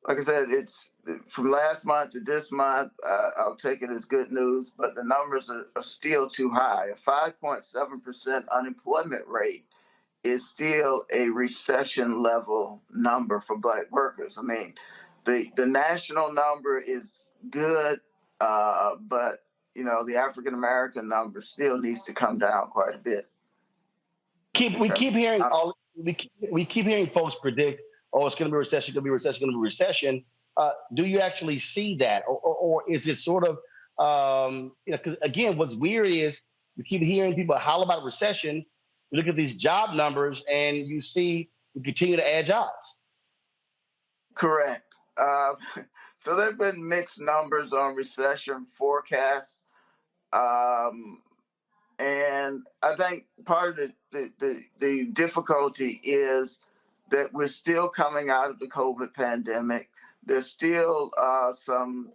Speaker 27: like I said, it's from last month to this month. I'll take it as good news, but the numbers are still too high. A 5.7% unemployment rate is still a recession level number for Black workers. I mean, the national number is good, but you know, the African American number still needs to come down quite a bit.
Speaker 1: We keep hearing folks predict, it's going to be a recession, going to be a recession, going to be a recession. Do you actually see that, or is it sort of, because again, what's weird is we keep hearing people holler about a recession. You look at these job numbers, and you see we continue to add jobs.
Speaker 27: Correct. So there have been mixed numbers on recession forecasts. And I think part of the difficulty is that we're still coming out of the COVID pandemic. There's still some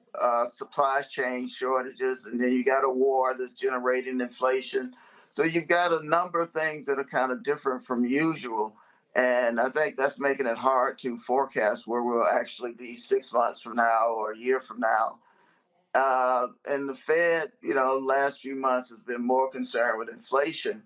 Speaker 27: supply chain shortages, and then you got a war that's generating inflation. So you've got a number of things that are kind of different from usual. And I think that's making it hard to forecast where we'll actually be 6 months from now or a year from now. And the Fed, last few months has been more concerned with inflation.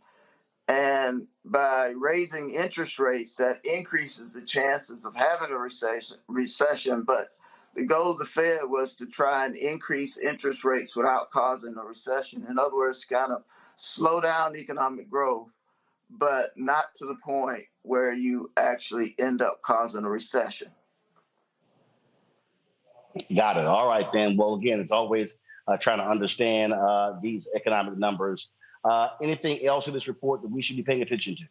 Speaker 27: And by raising interest rates, that increases the chances of having a recession. But the goal of the Fed was to try and increase interest rates without causing a recession. In other words, kind of slow down economic growth, but not to the point where you actually end up causing a recession.
Speaker 1: Got it. All right, then. Well, again, it's always trying to understand these economic numbers. Anything else in this report that we should be paying attention to?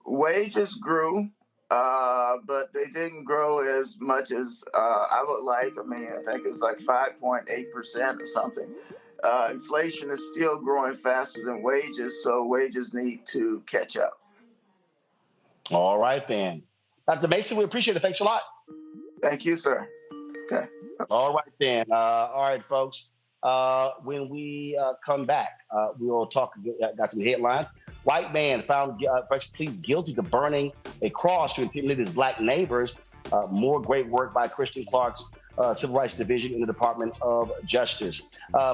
Speaker 27: Wages grew, but they didn't grow as much as I would like. I mean, I think it was like 5.8% or something. Inflation is still growing faster than wages, so wages need to catch up.
Speaker 1: All right, then. Dr. Mason, we appreciate it. Thanks a lot.
Speaker 27: Thank you, sir. Okay.
Speaker 1: All right, then. All right, folks. When we come back, we will talk. Got some headlines. White man found pleads guilty to burning a cross to intimidate his black neighbors. More great work by Christian Clark's Civil Rights Division in the Department of Justice.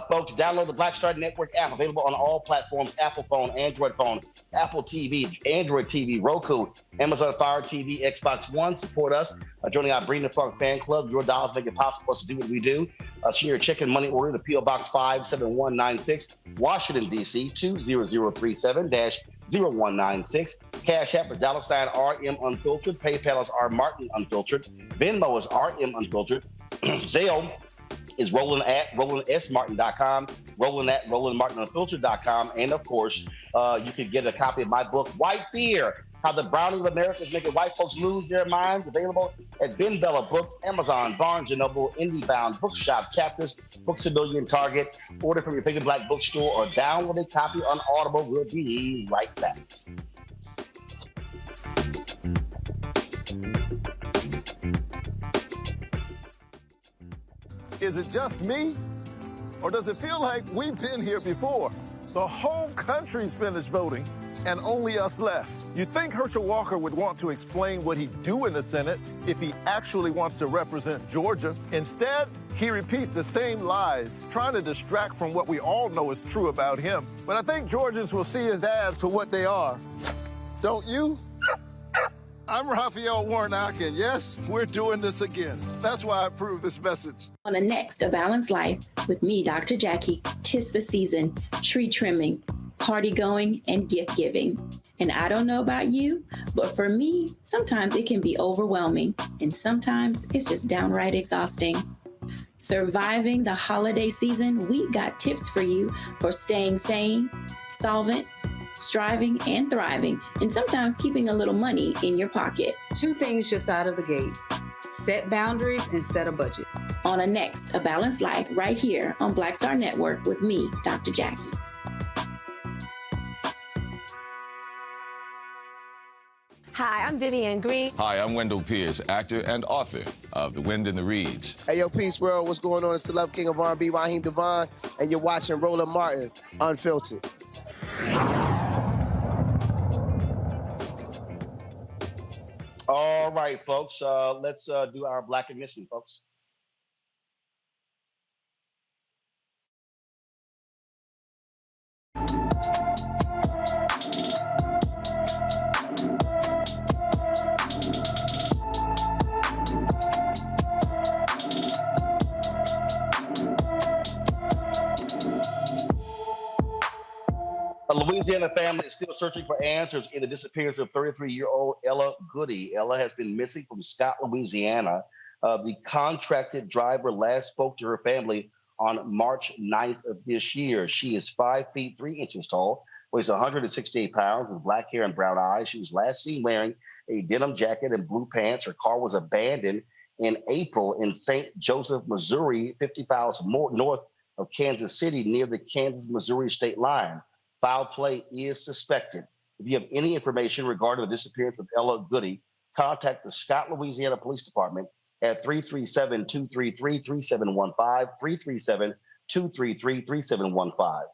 Speaker 1: Folks, download the Black Star Network app, available on all platforms: Apple phone, Android phone, Apple TV, Android TV, Roku, Amazon Fire TV, Xbox One. Support us. Joining our Breeding the Funk fan club. Your dollars make it possible for us to do what we do. Send your check and money order to P.O. Box 57196, Washington, D.C. 20037-0196. Cash App is $RM Unfiltered. PayPal is R Martin Unfiltered. Venmo is RM Unfiltered. Zelle is Roland at RolandSMartin.com, Roland at RolandMartinUnfiltered.com. And of course, you can get a copy of my book, White Fear: How the Browning of America is Making White Folks Lose Their Minds, available at Ben Bella Books, Amazon, Barnes & Noble, IndieBound, Bookshop, Chapters, Books A Million, Target. Order from your favorite black bookstore or download a copy on Audible. We'll be right back.
Speaker 5: Is it just me? Or does it feel like we've been here before? The whole country's finished voting, and only us left. You'd think Herschel Walker would want to explain what he'd do in the Senate if he actually wants to represent Georgia. Instead, he repeats the same lies, trying to distract from what we all know is true about him. But I think Georgians will see his ads for what they are. Don't you? I'm Raphael Warnock, and yes, we're doing this again. That's why I approve this message.
Speaker 7: On the next A Balanced Life with me, Dr. Jackie, 'tis the season, tree trimming, party going, and gift giving. And I don't know about you, but for me, sometimes it can be overwhelming, and sometimes it's just downright exhausting. Surviving the holiday season, we got tips for you for staying sane, solvent, striving, and thriving, and sometimes keeping a little money in your pocket.
Speaker 8: 2 things just out of the gate: set boundaries and set a budget.
Speaker 7: On a next A Balanced Life right here on Black Star Network with me, Dr. Jackie.
Speaker 18: Hi, I'm Vivian Green.
Speaker 9: Hi, I'm Wendell Pierce, actor and author of The Wind in the Reeds.
Speaker 16: Hey, yo, Peace World, what's going on? It's the Love King of R&B, Raheem Devon, and you're watching Roland Martin, Unfiltered.
Speaker 1: All right, folks, let's do our Black and Missing, folks. A Louisiana family is still searching for answers in the disappearance of 33-year-old Ella Goody. Ella has been missing from Scott, Louisiana. The contracted driver last spoke to her family on March 9th of this year. She is 5 feet 3 inches tall, weighs 168 pounds, with black hair and brown eyes. She was last seen wearing a denim jacket and blue pants. Her car was abandoned in April in St. Joseph, Missouri, 50 miles north of Kansas City, near the Kansas-Missouri state line. Foul play is suspected. If you have any information regarding the disappearance of Ella Goody, contact the Scott, Louisiana Police Department at 337-233-3715, 337-233-3715.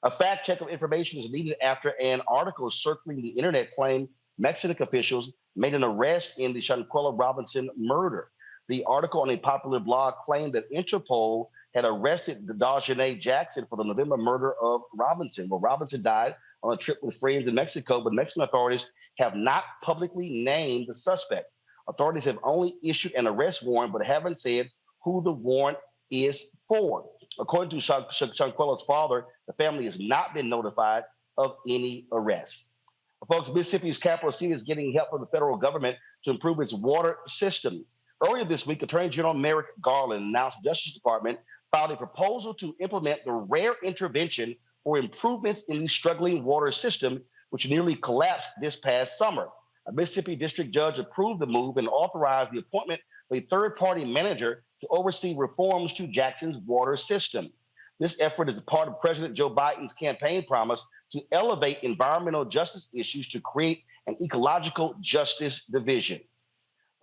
Speaker 1: A fact check of information is needed after an article circling the internet claimed Mexican officials made an arrest in the Shanquella Robinson murder. The article on a popular blog claimed that Interpol had arrested Daljanae Jackson for the November murder of Robinson. Well, Robinson died on a trip with friends in Mexico, but Mexican authorities have not publicly named the suspect. Authorities have only issued an arrest warrant, but haven't said who the warrant is for. According to Shanquella's father, the family has not been notified of any arrests. Folks, Mississippi's capital city is getting help from the federal government to improve its water system. Earlier this week, Attorney General Merrick Garland announced the Justice Department filed a proposal to implement the rare intervention for improvements in the struggling water system, which nearly collapsed this past summer. A Mississippi district judge approved the move and authorized the appointment of a third-party manager to oversee reforms to Jackson's water system. This effort is a part of President Joe Biden's campaign promise to elevate environmental justice issues to create an ecological justice division.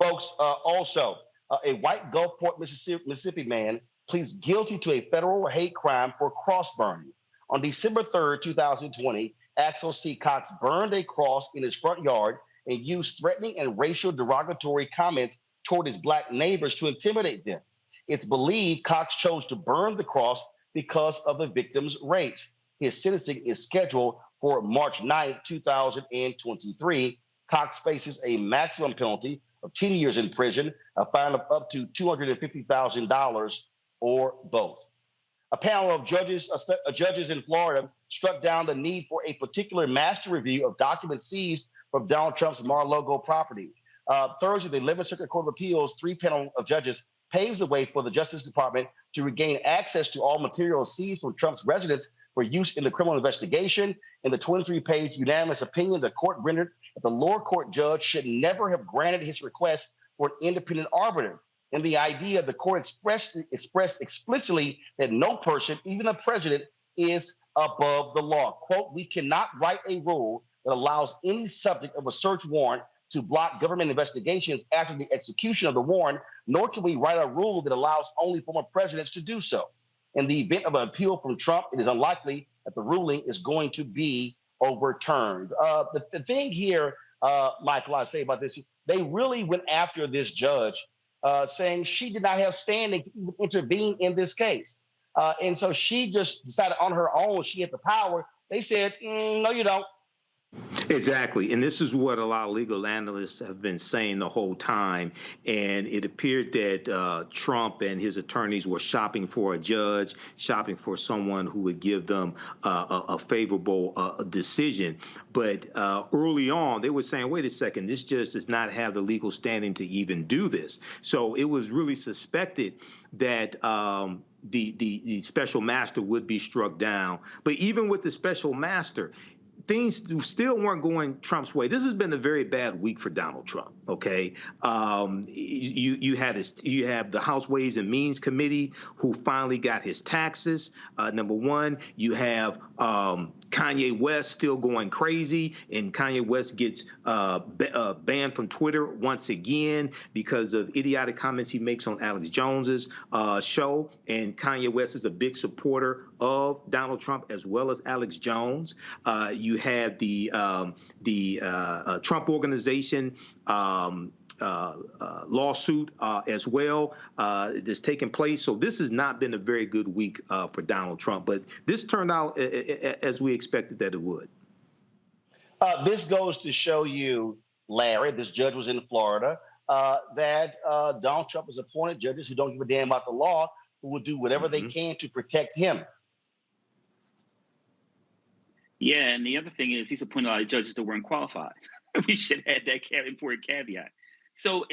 Speaker 1: Folks, also, a white Gulfport, Mississippi man pleads guilty to a federal hate crime for cross burning. On December 3rd, 2020, Axel C. Cox burned a cross in his front yard and used threatening and racial derogatory comments toward his black neighbors to intimidate them. It's believed Cox chose to burn the cross because of the victim's race. His sentencing is scheduled for March 9th, 2023. Cox faces a maximum penalty of 10 years in prison, a fine of up to $250,000 or both. A panel of judges in Florida struck down the need for a particular master review of documents seized from Donald Trump's Mar-a-Lago property. Thursday, the 11th Circuit Court of Appeals three-panel of judges paves the way for the Justice Department to regain access to all materials seized from Trump's residence for use in the criminal investigation. In the 23-page unanimous opinion, the court rendered that the lower court judge should never have granted his request for an independent arbiter. And the idea, the court expressed explicitly that no person, even a president, is above the law. Quote, we cannot write a rule that allows any subject of a search warrant to block government investigations after the execution of the warrant, nor can we write a rule that allows only former presidents to do so. In the event of an appeal from Trump, it is unlikely that the ruling is going to be overturned. The thing here, Michael, I say about this, they really went after this judge, saying she did not have standing to even intervene in this case. And so she just decided on her own, she had the power. They said, no, you don't.
Speaker 11: Exactly. And this is what a lot of legal analysts have been saying the whole time. And it appeared that Trump and his attorneys were shopping for a judge, shopping for someone who would give them a favorable decision. But early on, they were saying, wait a second, this judge does not have the legal standing to even do this. So it was really suspected that the special master would be struck down. But even with the special master, things still weren't going Trump's way. This has been a very bad week for Donald Trump. Okay, you have the House Ways and Means Committee who finally got his taxes. Number one, you have Kanye West still going crazy, and Kanye West gets banned from Twitter once again because of idiotic comments he makes on Alex Jones's show. And Kanye West is a big supporter of Donald Trump as well as Alex Jones. You have the Trump Organization lawsuit as well that's taking place. So this has not been a very good week for Donald Trump, but this turned out as we expected that it would.
Speaker 1: This goes to show you, Larry, this judge was in Florida, that Donald Trump has appointed judges who don't give a damn about the law, who will do whatever they can to protect him.
Speaker 4: Yeah, and the other thing is he's appointed a lot of judges that weren't qualified. We should add that important caveat. So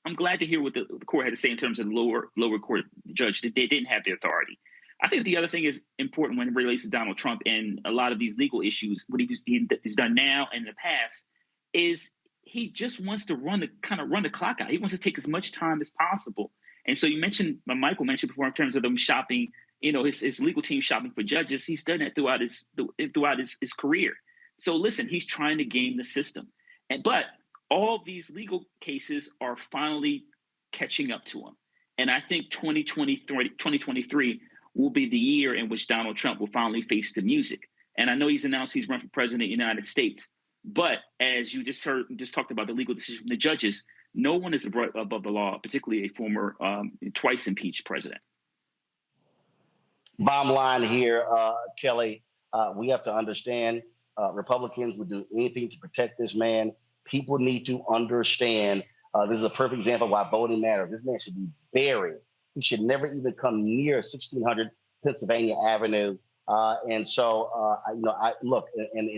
Speaker 4: I'm glad to hear what the court had to say in terms of the lower court judge, that they didn't have the authority. I think the other thing is important when it relates to Donald Trump and a lot of these legal issues, what he's done now and in the past, is he just wants to run the clock out. He wants to take as much time as possible. And so Michael mentioned before in terms of them shopping, his legal team shopping for judges. He's done that throughout his career. So listen, he's trying to game the system. But all these legal cases are finally catching up to him. And I think 2023 will be the year in which Donald Trump will finally face the music. And I know he's announced he's run for president of the United States. But as you just talked about the legal decision from the judges, no one is above the law, particularly a former twice impeached president.
Speaker 1: Bottom line here, Kelly, we have to understand Republicans would do anything to protect this man. People need to understand this is a perfect example of why voting matters. This man should be buried. He should never even come near 1600 Pennsylvania Avenue. And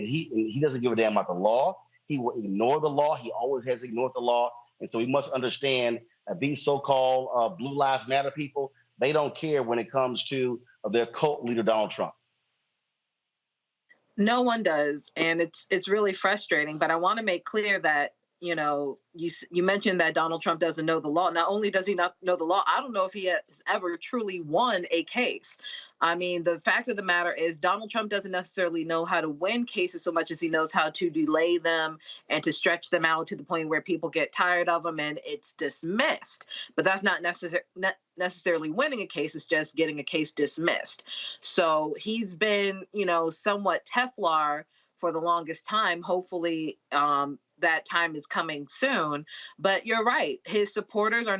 Speaker 1: he doesn't give a damn about the law. He will ignore the law. He always has ignored the law. And so we must understand these so-called Blue Lives Matter people, they don't care when it comes to their cult leader, Donald Trump.
Speaker 10: No one does, and it's really frustrating. But I want to make clear that, you know, you mentioned that Donald Trump doesn't know the law. Not only does he not know the law, I don't know if he has ever truly won a case. I mean, the fact of the matter is Donald Trump doesn't necessarily know how to win cases so much as he knows how to delay them and to stretch them out to the point where people get tired of them and it's dismissed. But that's not necessarily winning a case. It's just getting a case dismissed. So he's been, you know, somewhat Teflon for the longest time. Hopefully, that time is coming soon. But you're right. His supporters are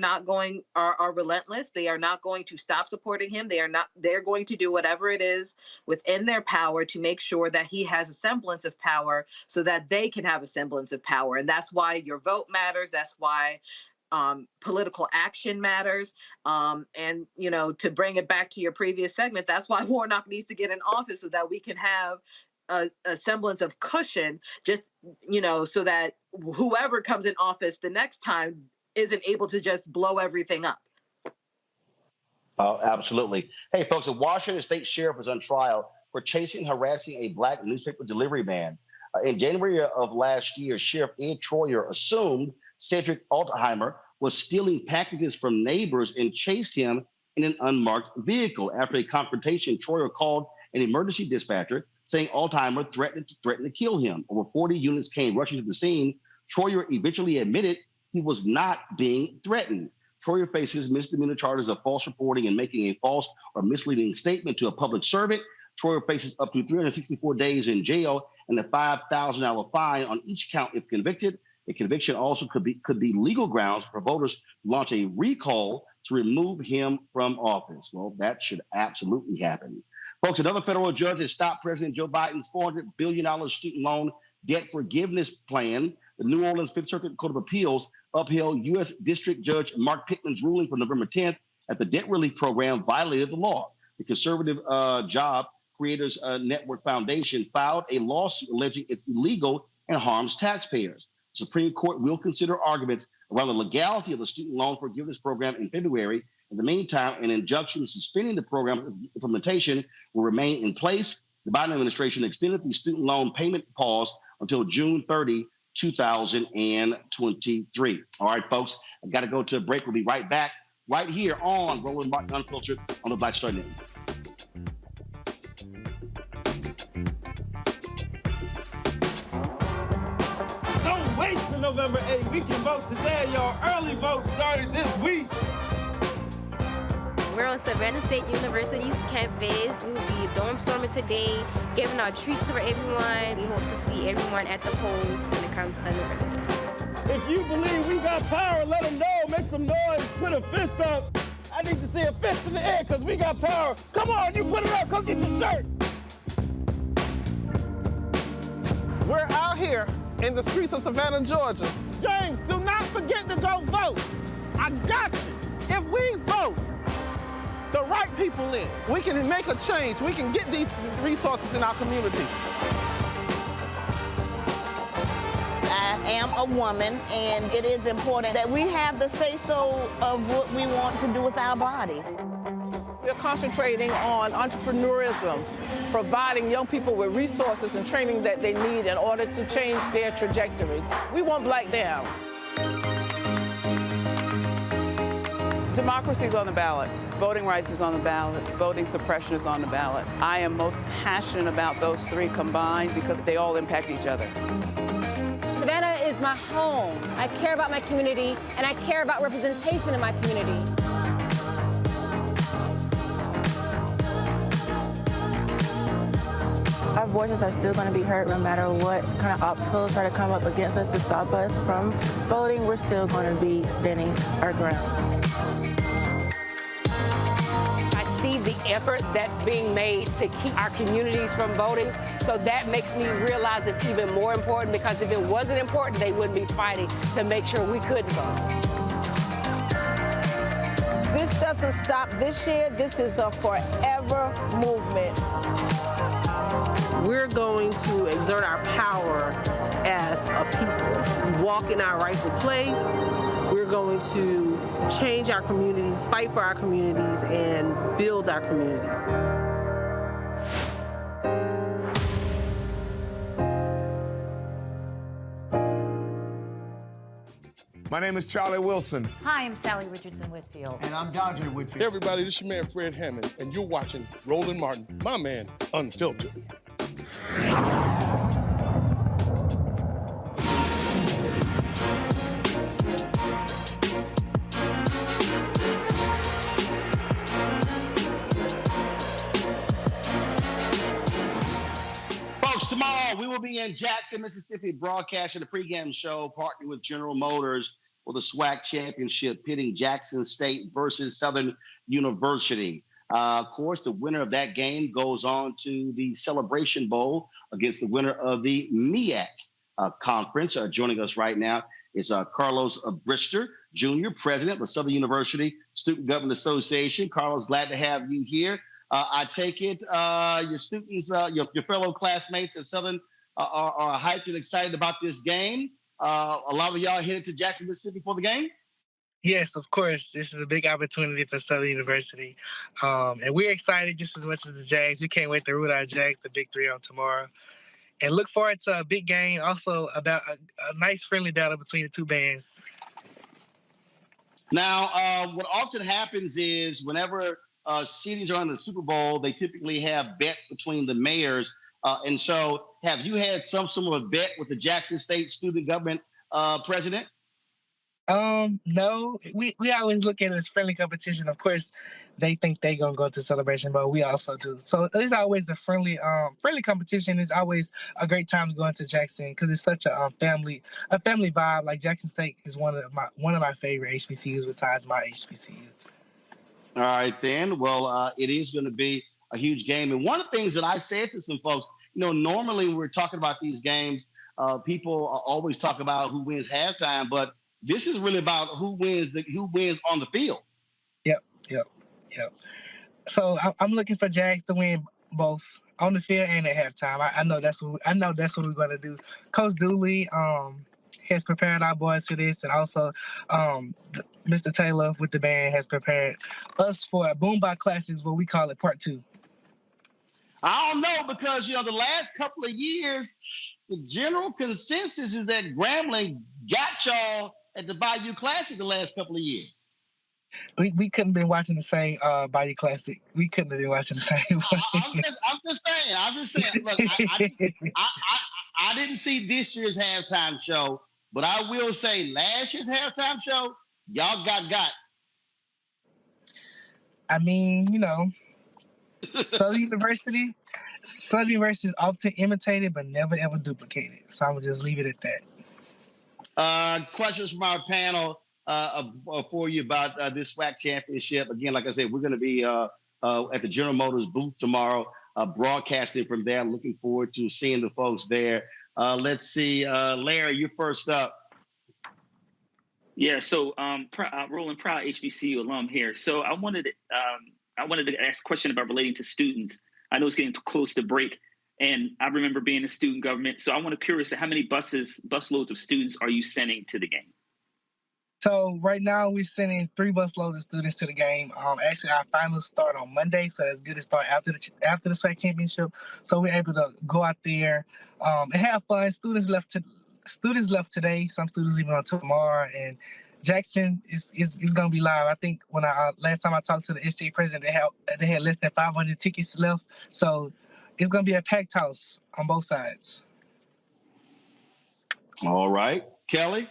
Speaker 10: relentless. They are not going to stop supporting him. They're going to do whatever it is within their power to make sure that he has a semblance of power so that they can have a semblance of power. And that's why your vote matters. That's why political action matters. And, you know, to bring it back to your previous segment, that's why Warnock needs to get in office so that we can have a semblance of cushion, just, you know, so that whoever comes in office the next time isn't able to just blow everything up.
Speaker 1: Oh, absolutely. Hey, folks, a Washington state sheriff is on trial for chasing, harassing a black newspaper delivery man. In January of last year, Sheriff Ed Troyer assumed Cedric Altheimer was stealing packages from neighbors and chased him in an unmarked vehicle. After a confrontation, Troyer called an emergency dispatcher saying Altheimer threatened to kill him. Over 40 units came rushing to the scene. Troyer eventually admitted he was not being threatened. Troyer faces misdemeanor charges of false reporting and making a false or misleading statement to a public servant. Troyer faces up to 364 days in jail and a $5,000 fine on each count if convicted. A conviction also could be legal grounds for voters to launch a recall to remove him from office. Well, that should absolutely happen. Folks, another federal judge has stopped President Joe Biden's $400 billion student loan debt forgiveness plan. The New Orleans Fifth Circuit Court of Appeals upheld U.S. District Judge Mark Pittman's ruling from November 10th that the debt relief program violated the law. The conservative Job Creators Network Foundation filed a lawsuit alleging it's illegal and harms taxpayers. The Supreme Court will consider arguments around the legality of the student loan forgiveness program in February. In the meantime, an injunction suspending the program implementation will remain in place. The Biden administration extended the student loan payment pause until June 30, 2023. All right, folks, I've got to go to a break. We'll be right back right here on Roland Martin Unfiltered on the Black Civic Network.
Speaker 3: Don't wait till November 8th. We can vote today, y'all. Early vote started this week.
Speaker 18: We're on Savannah State University's campus. We will be dorm storming today, giving out treats for everyone. We hope to see everyone at the polls when it comes to November.
Speaker 3: If you believe we got power, let them know. Make some noise. Put a fist up. I need to see a fist in the air because we got power. Come on, you put it up. Come get your shirt. We're out here in the streets of Savannah, Georgia. James, do not forget to go vote. I got you. If we vote the right people in, we can make a change. We can get these resources in our community.
Speaker 19: I am a woman, and it is important that we have the say-so of what we want to do with our bodies.
Speaker 20: We're concentrating on entrepreneurism, providing young people with resources and training that they need in order to change their trajectories. We want Black down.
Speaker 2: Democracy is on the ballot. Voting rights is on the ballot. Voting suppression is on the ballot. I am most passionate about those three combined because they all impact each other.
Speaker 6: Savannah is my home. I care about my community, and I care about representation in my community.
Speaker 21: Our voices are still going to be heard no matter what kind of obstacles try to come up against us to stop us from voting. We're still going to be standing our ground.
Speaker 22: I see the effort that's being made to keep our communities from voting. So that makes me realize it's even more important, because if it wasn't important, they wouldn't be fighting to make sure we couldn't vote.
Speaker 21: This doesn't stop this year. This is a forever movement.
Speaker 23: We're going to exert our power as a people, walk in our rightful place. We're going to change our communities, fight for our communities, and build our communities.
Speaker 12: My name is Charlie Wilson.
Speaker 13: Hi, I'm Sally Richardson Whitfield.
Speaker 14: And I'm Dodger Whitfield.
Speaker 15: Hey everybody, this is your man Fred Hammond, and you're watching Roland Martin, my man, Unfiltered.
Speaker 1: Folks, tomorrow we will be in Jackson, Mississippi, broadcasting the pregame show, partnering with General Motors for the SWAC Championship, pitting Jackson State versus Southern University. Of course, the winner of that game goes on to the Celebration Bowl against the winner of the MEAC conference. Joining us right now is Carlos Brister, Jr., President of the Southern University Student Government Association. Carlos, glad to have you here. I take it your students, your fellow classmates at Southern are hyped and excited about this game. A lot of y'all headed to Jackson, Mississippi for the game?
Speaker 17: Yes, of course. This is a big opportunity for Southern University. And we're excited just as much as the Jags. We can't wait to root our Jags to Big 3 on tomorrow. And look forward to a big game, also about a nice friendly battle between the two bands.
Speaker 1: Now, what often happens is whenever cities are in the Super Bowl, they typically have bets between the mayors. And so have you had some sort of a bet with the Jackson State Student Government president?
Speaker 17: No, we always look at it as friendly competition. Of course, they think they're going to go to Celebration, but we also do. So it's always a friendly competition. It's always a great time to go into Jackson because it's such a family vibe. Like Jackson State is one of my favorite HBCUs besides my HBCU.
Speaker 1: All right, then. Well, it is going to be a huge game. And one of the things that I said to some folks, normally when we're talking about these games, people always talk about who wins halftime, but this is really about who wins on the field.
Speaker 17: Yep. So I'm looking for Jags to win both on the field and at halftime. I know that's what we're going to do. Coach Dooley has prepared our boys for this, and also Mr. Taylor with the band has prepared us for a Boombox Classics, what we call it Part 2.
Speaker 1: I don't know, because the last couple of years, the general consensus is that Grambling got y'all at the Bayou Classic the last couple of years.
Speaker 17: We couldn't have been watching the same Bayou Classic. We couldn't have been watching the same.
Speaker 1: I'm just saying. Look, I didn't see this year's halftime show, but I will say last year's halftime show, y'all got.
Speaker 17: I mean, Southern University is often imitated but never ever duplicated. So I'm gonna just leave it at that.
Speaker 1: Questions from our panel for you about this SWAC championship. Again, like I said, we're going to be at the General Motors booth tomorrow, broadcasting from there. I'm looking forward to seeing the folks there. Let's see, Larry, you're first up.
Speaker 4: Yeah, so Roland, proud HBCU alum here. So I wanted to ask a question about relating to students. I know it's getting close to break, and I remember being in student government. So I want to curious, how many busloads of students are you sending to the game?
Speaker 17: So right now we're sending 3 busloads of students to the game. Actually, our finals start on Monday, so it's good to start after the SWAC Championship. So we're able to go out there and have fun. Students left today. Some students leaving on tomorrow, and Jackson is going to be live. I think when last time I talked to the SJ president, they had less than 500 tickets left. So it's going to be a packed house on both sides.
Speaker 1: All right, Kelly.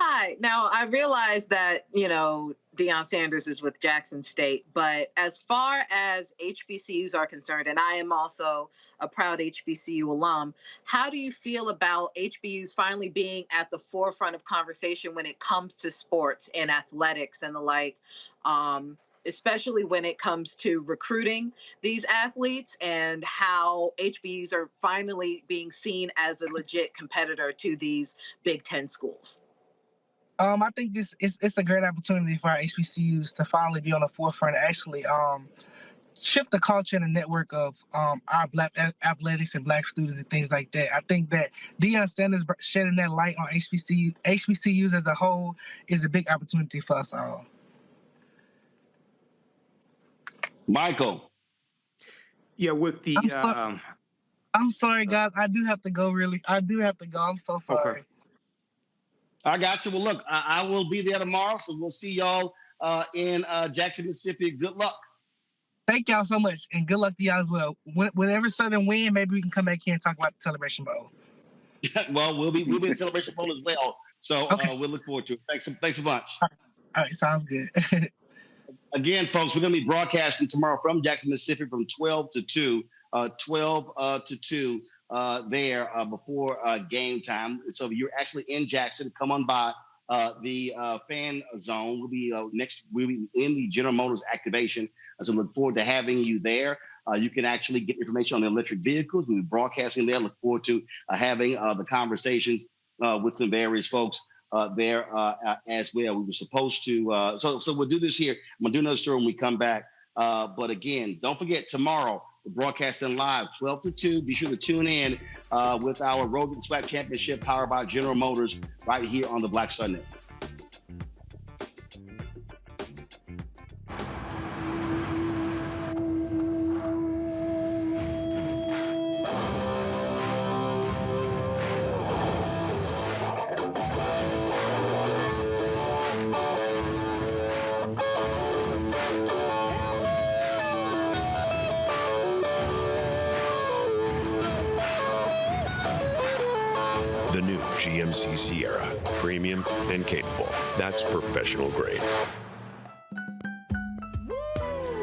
Speaker 10: Hi. Now, I realize that, Deion Sanders is with Jackson State, but as far as HBCUs are concerned, and I am also a proud HBCU alum, how do you feel about HBCUs finally being at the forefront of conversation when it comes to sports and athletics and the like? especially when it comes to recruiting these athletes and how HBUs are finally being seen as a legit competitor to these Big Ten schools?
Speaker 17: I think it's a great opportunity for our HBCUs to finally be on the forefront and actually shift the culture and the network of our Black athletics and Black students and things like that. I think that Deion Sanders shedding that light on HBCUs as a whole is a big opportunity for us all.
Speaker 11: Michael. Yeah, with the...
Speaker 17: I'm sorry, guys. I do have to go, I'm so sorry.
Speaker 11: Okay.
Speaker 1: I got you. Well, look, I will be there tomorrow, so we'll see y'all in Jackson, Mississippi. Good luck.
Speaker 17: Thank y'all so much, and good luck to y'all as well. Whenever Southern win, maybe we can come back here and talk about the Celebration Bowl.
Speaker 1: Well, we'll be in Celebration Bowl as well, so
Speaker 17: okay.
Speaker 1: We'll look forward to it. Thanks a bunch.
Speaker 17: All right, sounds good.
Speaker 1: Again, folks, we're going to be broadcasting tomorrow from Jackson, Mississippi from 12 to 2. 12 to 2 there before game time. So if you're actually in Jackson, come on by the fan zone. We'll be in the General Motors activation. So look forward to having you there. You can actually get information on the electric vehicles. We'll be broadcasting there. Look forward to having the conversations with some various folks there as well. We were supposed to, so we'll do this here. I'm going to do another story when we come back. But again, don't forget, tomorrow, we're broadcasting live 12 to 2. Be sure to tune in with our Roland SWAC Championship powered by General Motors right here on the Black Star Network.
Speaker 5: The new GMC Sierra, premium and capable. That's professional grade.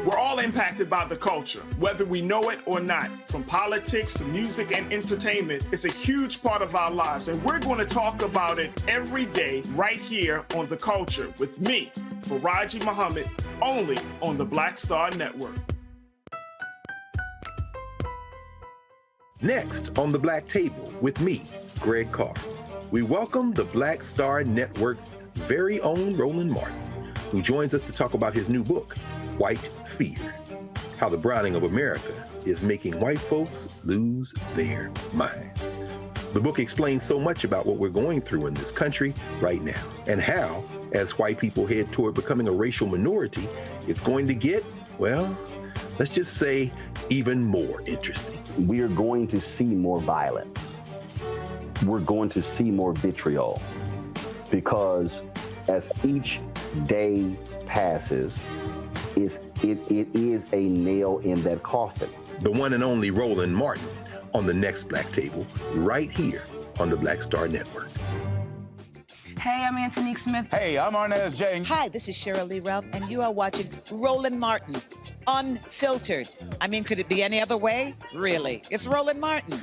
Speaker 12: We're all impacted by the culture, whether we know it or not. From politics to music and entertainment, it's a huge part of our lives, and we're going to talk about it every day right here on The Culture with me, Faraji Muhammad, only on the Black Star Network.
Speaker 8: Next on the Black Table with me, Greg Carr, we welcome the Black Star Network's very own Roland Martin, who joins us to talk about his new book, White Fear, how the browning of America is making white folks lose their minds. The book explains so much about what we're going through in this country right now, and how, as white people head toward becoming a racial minority, it's going to get, well, let's just say, even more interesting.
Speaker 14: We are going to see more violence. We're going to see more vitriol, because as each day passes, it is a nail in that coffin.
Speaker 8: The one and only Roland Martin on the next Black Table, right here on the Black Star Network.
Speaker 24: Hey, I'm Antonique Smith.
Speaker 25: Hey, I'm Arnaz James.
Speaker 26: Hi, this is Cheryl Lee Ralph, and you are watching Roland Martin, Unfiltered. I mean, could it be any other way? Really? It's Roland Martin.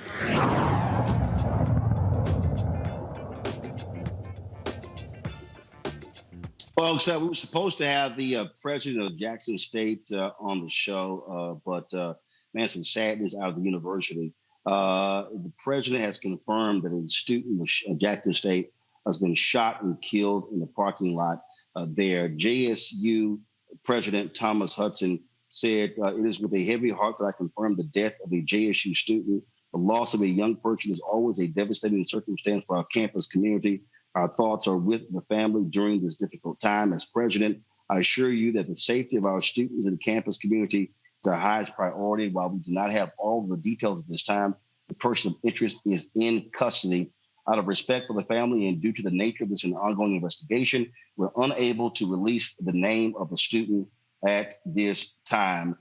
Speaker 1: Folks, we were supposed to have the president of Jackson State on the show, but man, some sad news out of the university. The president has confirmed that a student of Jackson State has been shot and killed in the parking lot there. JSU President Thomas Hudson said, "It is with a heavy heart that I confirm the death of a JSU student. The loss of a young person is always a devastating circumstance for our campus community. Our thoughts are with the family during this difficult time. As president, I assure you that the safety of our students and campus community is our highest priority. While we do not have all of the details at this time, the person of interest is in custody. Out of respect for the family and due to the nature of this ongoing investigation, we're unable to release the name of the student at this time."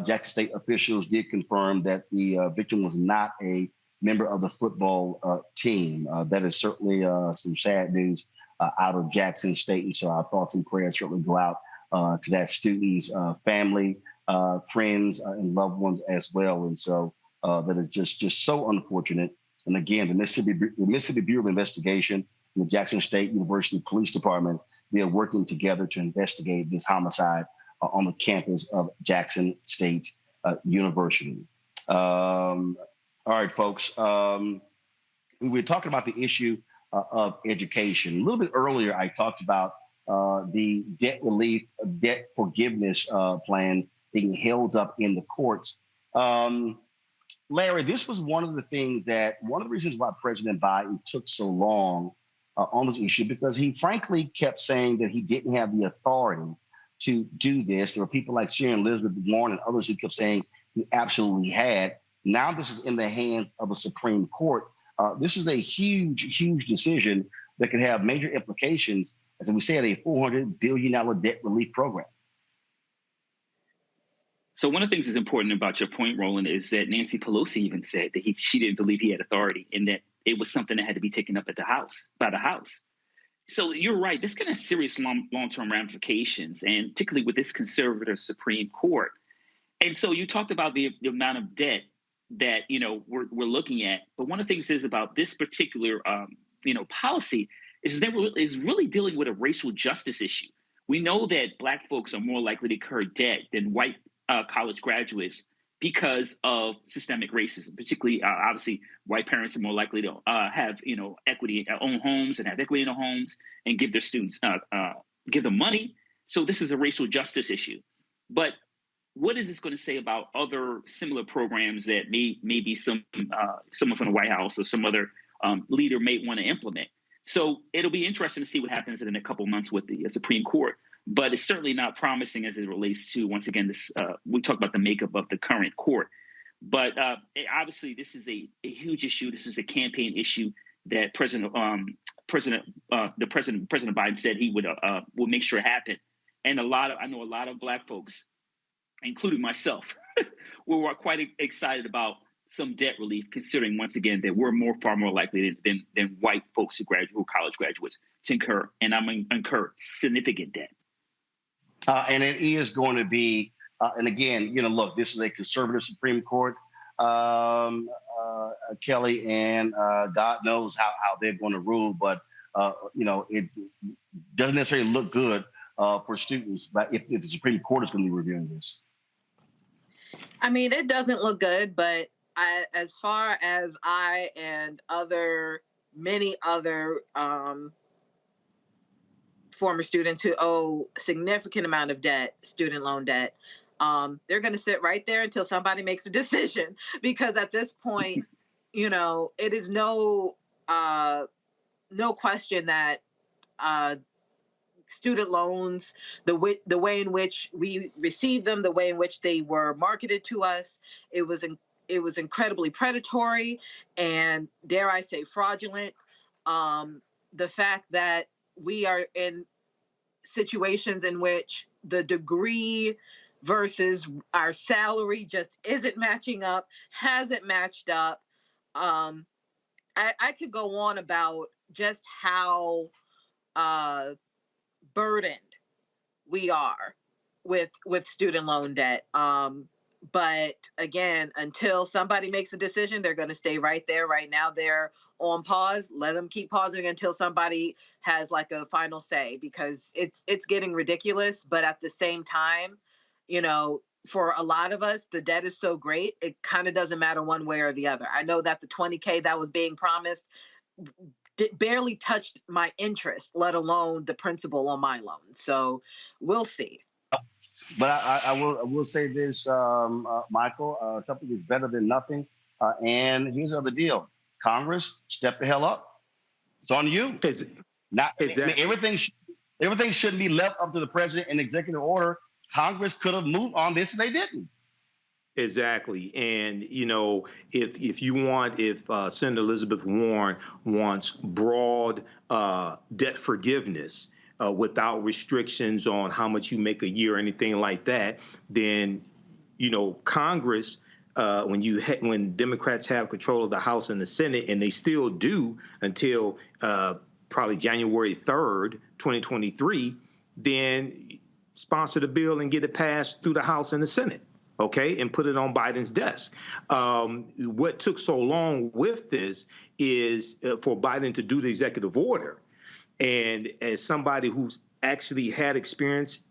Speaker 1: Jackson State officials did confirm that the victim was not a member of the football team. That is certainly some sad news out of Jackson State. And so our thoughts and prayers certainly go out to that student's family, friends, and loved ones as well. And so that is just so unfortunate. And again, the Mississippi Bureau of Investigation and the Jackson State University Police Department, they are working together to investigate this homicide on the campus of Jackson State University. All right, folks. We were talking about the issue of education. A little bit earlier, I talked about the debt relief, debt forgiveness plan being held up in the courts. Larry, this was one of the reasons why President Biden took so long on this issue, because he frankly kept saying that he didn't have the authority to do this. There were people like Sharon Elizabeth Warren and others who kept saying he absolutely had. Now this is in the hands of a Supreme Court. This is a huge, huge decision that could have major implications, as we say, at a $400 billion debt relief program.
Speaker 4: So one of the things that's important about your point, Roland, is that Nancy Pelosi even said that she didn't believe he had authority and that it was something that had to be taken up at by the House. So you're right. This can have serious long-term ramifications, and particularly with this conservative Supreme Court. And so you talked about the amount of debt that, we're looking at. But one of the things is about this particular, policy is that is really dealing with a racial justice issue. We know that Black folks are more likely to incur debt than white college graduates because of systemic racism. Particularly, obviously, white parents are more likely to have equity, own homes and have equity in their homes and give their students give them money. So this is a racial justice issue. But what is this going to say about other similar programs that maybe someone from the White House or some other leader may want to implement? So it'll be interesting to see what happens in a couple of months with the Supreme Court. But it's certainly not promising as it relates to, once again, this. We talk about the makeup of the current court. But obviously, this is a huge issue. This is a campaign issue that President Biden said he would make sure it happened. And I know a lot of Black folks, including myself, were quite excited about some debt relief, considering, once again, that we're far more likely than white folks who college graduates to incur significant debt.
Speaker 1: And it is going to be, and again, look, this is a conservative Supreme Court, Kelly, and God knows how they're going to rule, but it doesn't necessarily look good for students. But if the Supreme Court is going to be reviewing this,
Speaker 10: I mean, it doesn't look good, but as far as I and many other former students who owe a significant amount of debt, student loan debt, they're going to sit right there until somebody makes a decision, because at this point, it is no question that student loans, the way in which we received them, the way in which they were marketed to us, it was incredibly predatory and, dare I say, fraudulent. The fact that we are in situations in which the degree versus our salary just isn't matching up, hasn't matched up. I could go on about just how burdened we are with student loan debt. But again, until somebody makes a decision, they're going to stay right there. Right now, they're on pause. Let them keep pausing until somebody has like a final say, because it's getting ridiculous. But at the same time, for a lot of us, the debt is so great, it kind of doesn't matter one way or the other. I know that the $20K that was being promised barely touched my interest, let alone the principal on my loan. So we'll see.
Speaker 1: But I will say this, Michael, something is better than nothing. And here's the other deal. Congress, step the hell up. It's on you. Everything shouldn't be left up to the president in executive order. Congress could have moved on this and they didn't.
Speaker 11: Exactly. And, if Senator Elizabeth Warren wants broad debt forgiveness, without restrictions on how much you make a year or anything like that, then, Congress, when Democrats have control of the House and the Senate, and they still do until probably January 3rd, 2023, then sponsor the bill and get it passed through the House and the Senate. Okay, and put it on Biden's desk. What took so long with this is for Biden to do the executive order. And as somebody who's actually had experience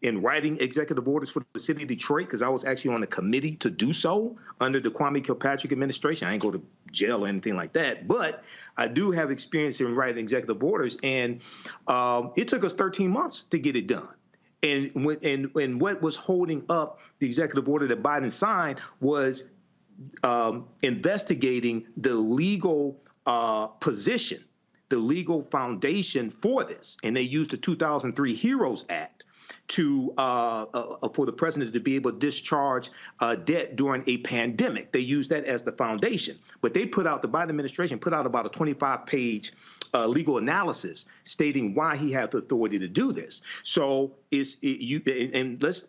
Speaker 11: in writing executive orders for the city of Detroit, because I was actually on the committee to do so under the Kwame Kilpatrick administration. I ain't go to jail or anything like that, but I do have experience in writing executive orders, and it took us 13 months to get it done. And what was holding up the executive order that Biden signed was investigating the legal position, the legal foundation for this. And they used the 2003 HEROES Act to for the president to be able to discharge debt during a pandemic. They used that as the foundation. But they put out, the Biden administration put out about a 25-page legal analysis stating why he had the authority to do this. So and let's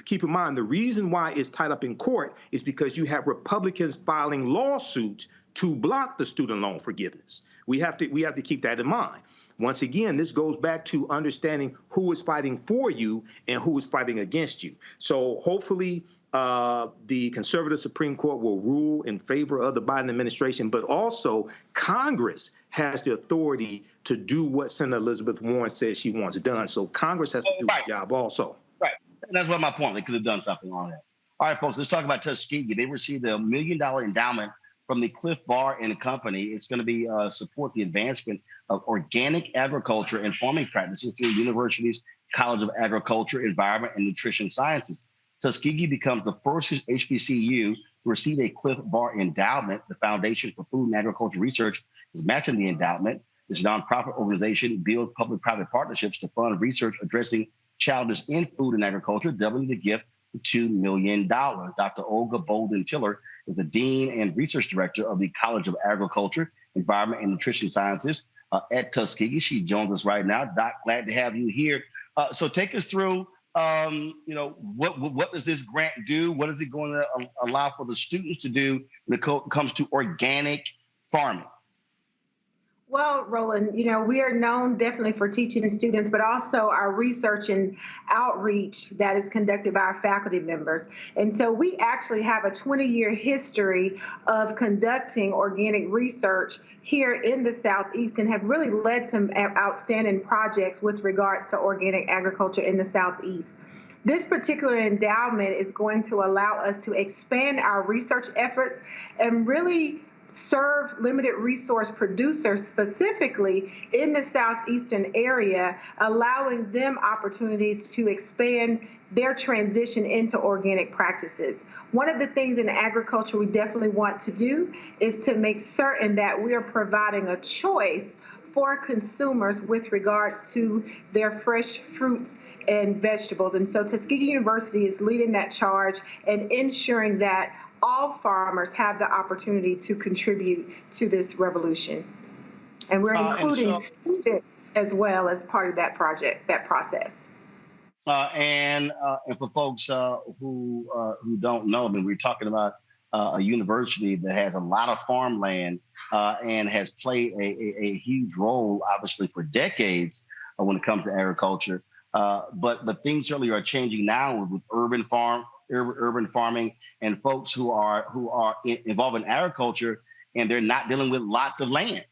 Speaker 11: keep in mind, the reason why it's tied up in court is because you have Republicans filing lawsuits to block the student loan forgiveness. We have to keep that in mind. Once again, this goes back to understanding who is fighting for you and who is fighting against you. So hopefully the conservative Supreme Court will rule in favor of the Biden administration, but also Congress has the authority to do what Senator Elizabeth Warren says she wants done. So Congress has to do its job also.
Speaker 1: Right. And that's what my point. They could have done something on it. All right, folks, let's talk about Tuskegee. They received a $1 million endowment from the Cliff Bar and Company. It's going to be support the advancement of organic agriculture and farming practices through universities, College of Agriculture, Environment, and Nutrition Sciences. Tuskegee becomes the first HBCU to receive a Cliff Bar endowment. The Foundation for Food and Agriculture Research is matching the endowment. This nonprofit organization builds public-private partnerships to fund research addressing challenges in food and agriculture, doubling the gift to $2 million. Dr. Olga Bolden-Tiller is the Dean and Research Director of the College of Agriculture, Environment, and Nutrition Sciences at Tuskegee. She joins us right now. Doc, glad to have you here. So take us through, what does this grant do? What is it going to allow for the students to do when it comes to organic farming?
Speaker 3: Well, Roland, we are known definitely for teaching students, but also our research and outreach that is conducted by our faculty members. And so we actually have a 20-year history of conducting organic research here in the Southeast and have really led some outstanding projects with regards to organic agriculture in the Southeast. This particular endowment is going to allow us to expand our research efforts and really serve limited resource producers specifically in the southeastern area, allowing them opportunities to expand their transition into organic practices. One of the things in agriculture we definitely want to do is to make certain that we are providing a choice for consumers with regards to their fresh fruits and vegetables. And so Tuskegee University is leading that charge and ensuring that all farmers have the opportunity to contribute to this revolution. And we're including students as well as part of that project, that process.
Speaker 1: And for folks who don't know, we're talking about a university that has a lot of farmland and has played a huge role, obviously, for decades when it comes to agriculture. But things certainly are changing now with urban farming and folks who are involved in agriculture, and they're not dealing with lots of land.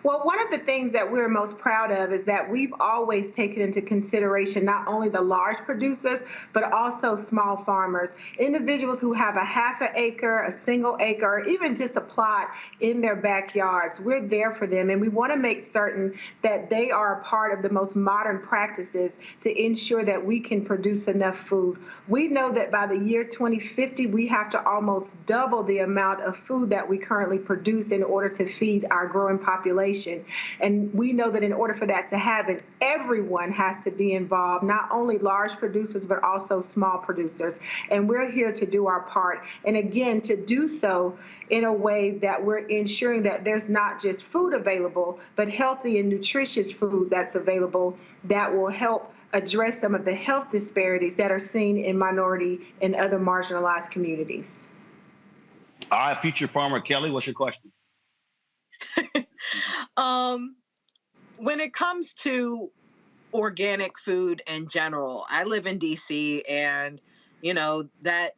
Speaker 3: Well, one of the things that we're most proud of is that we've always taken into consideration not only the large producers, but also small farmers, individuals who have a half an acre, a single acre, or even just a plot in their backyards. We're there for them, and we want to make certain that they are a part of the most modern practices to ensure that we can produce enough food. We know that by the year 2050, we have to almost double the amount of food that we currently produce in order to feed our growing population. And we know that in order for that to happen, everyone has to be involved, not only large producers, but also small producers. And we're here to do our part. And again, to do so in a way that we're ensuring that there's not just food available, but healthy and nutritious food that's available that will help address some of the health disparities that are seen in minority and other marginalized communities.
Speaker 1: All right, future farmer Kelly, what's your question?
Speaker 10: When it comes to organic food in general, I live in DC, and that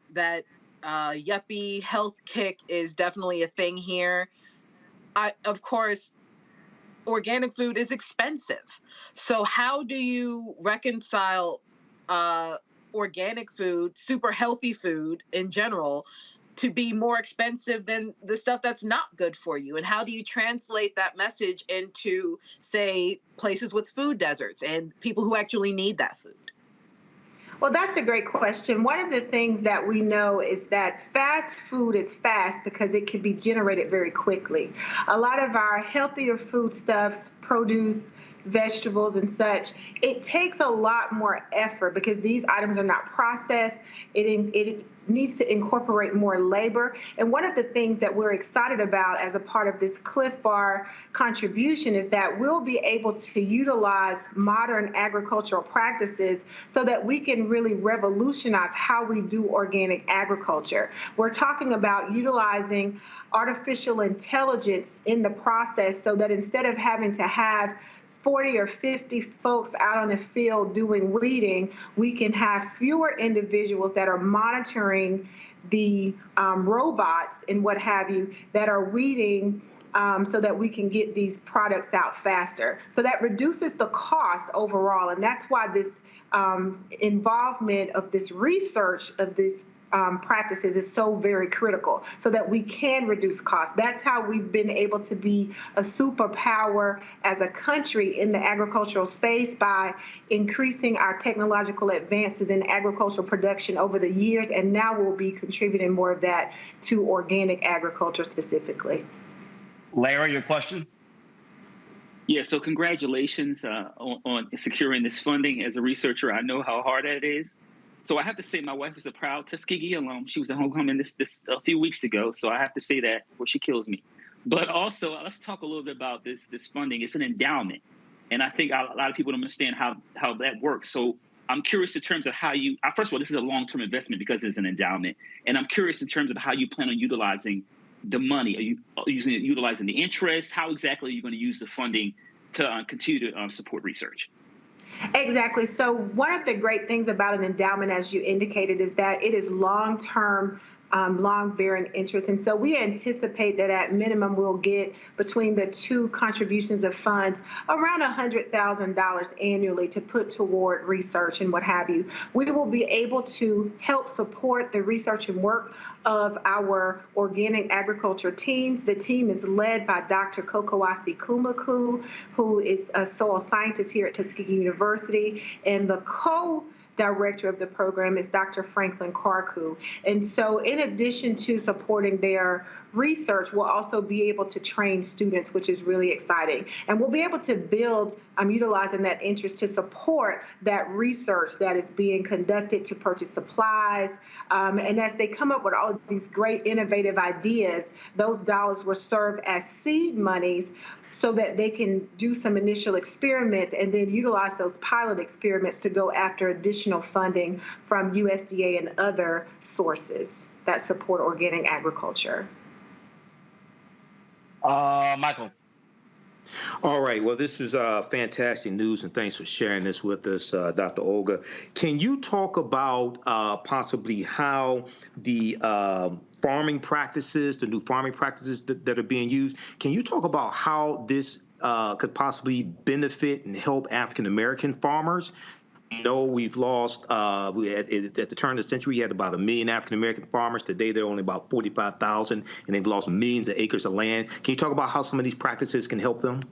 Speaker 10: yuppie health kick is definitely a thing here. Of course, organic food is expensive. So how do you reconcile organic food, super healthy food in general, to be more expensive than the stuff that's not good for you? And how do you translate that message into, say, places with food deserts and people who actually need that food?
Speaker 3: Well, that's a great question. One of the things that we know is that fast food is fast because it can be generated very quickly. A lot of our healthier foodstuffs, produce, vegetables and such, it takes a lot more effort because these items are not processed. It needs to incorporate more labor. And one of the things that we're excited about as a part of this Cliff Bar contribution is that we'll be able to utilize modern agricultural practices so that we can really revolutionize how we do organic agriculture. We're talking about utilizing artificial intelligence in the process so that instead of having to have 40 or 50 folks out on the field doing weeding, we can have fewer individuals that are monitoring the robots and what have you that are weeding so that we can get these products out faster. So that reduces the cost overall, and that's why this involvement of this research of this practices is so very critical so that we can reduce costs. That's how we've been able to be a superpower as a country in the agricultural space by increasing our technological advances in agricultural production over the years, and now we'll be contributing more of that to organic agriculture specifically.
Speaker 1: Larry, your question?
Speaker 4: Yeah, so congratulations on securing this funding. As a researcher, I know how hard that is. So I have to say my wife is a proud Tuskegee alum. She was at homecoming this a few weeks ago, so I have to say that before she kills me. But also, let's talk a little bit about this funding. It's an endowment, and I think a lot of people don't understand how that works. So I'm curious in terms of how you, first of all, this is a long-term investment because it's an endowment, and I'm curious in terms of how you plan on utilizing the money. Are you utilizing the interest? How exactly are you going to use the funding to continue to support research?
Speaker 3: Exactly. So one of the great things about an endowment, as you indicated, is that it is long-term, long-bearing interest. And so we anticipate that at minimum we'll get between the two contributions of funds around $100,000 annually to put toward research and what have you. We will be able to help support the research and work of our organic agriculture teams. The team is led by Dr. Kokowasi Kumaku, who is a soil scientist here at Tuskegee University, and the co-director of the program is Dr. Franklin Karku. And so in addition to supporting their research, we'll also be able to train students, which is really exciting. And we'll be able to build, utilizing that interest to support that research that is being conducted to purchase supplies. And as they come up with all of these great innovative ideas, those dollars will serve as seed monies so that they can do some initial experiments and then utilize those pilot experiments to go after additional funding from USDA and other sources that support organic agriculture.
Speaker 1: Michael.
Speaker 11: All right. Well, this is fantastic news, and thanks for sharing this with us, Dr. Olga. Can you talk about possibly how the farming practices, the new farming practices that are being used, can you talk about how this could possibly benefit and help African-American farmers? You know, we've lost, at the turn of the century, we had about 1 million African-American farmers. Today, there are only about 45,000, and they've lost millions of acres of land. Can you talk about how some of these practices can help them?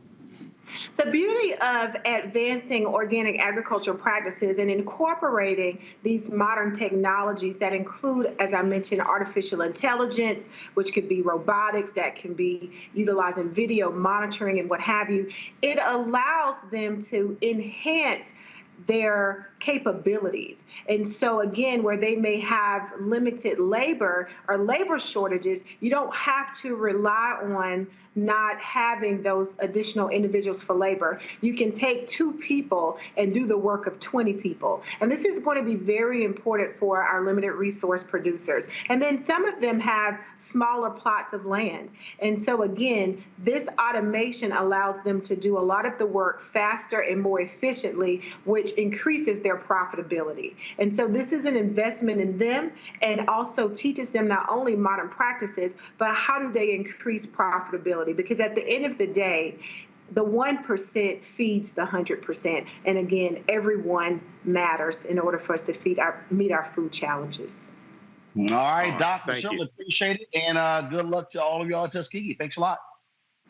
Speaker 3: The beauty of advancing organic agricultural practices and incorporating these modern technologies that include, as I mentioned, artificial intelligence, which could be robotics, that can be utilizing video monitoring and what have you, it allows them to enhance their capabilities. And so again, where they may have limited labor or labor shortages, you don't have to rely on not having those additional individuals for labor. You can take 2 people and do the work of 20 people. And this is going to be very important for our limited resource producers. And then some of them have smaller plots of land. And so again, this automation allows them to do a lot of the work faster and more efficiently, which increases their profitability. And so this is an investment in them and also teaches them not only modern practices, but how do they increase profitability? Because at the end of the day, the 1% feeds the 100%. And again, everyone matters in order for us to meet our food challenges.
Speaker 1: All right, Doc, we
Speaker 11: thank
Speaker 1: certainly
Speaker 11: you.
Speaker 1: appreciate it. And good luck to all of y'all at Tuskegee. Thanks a lot.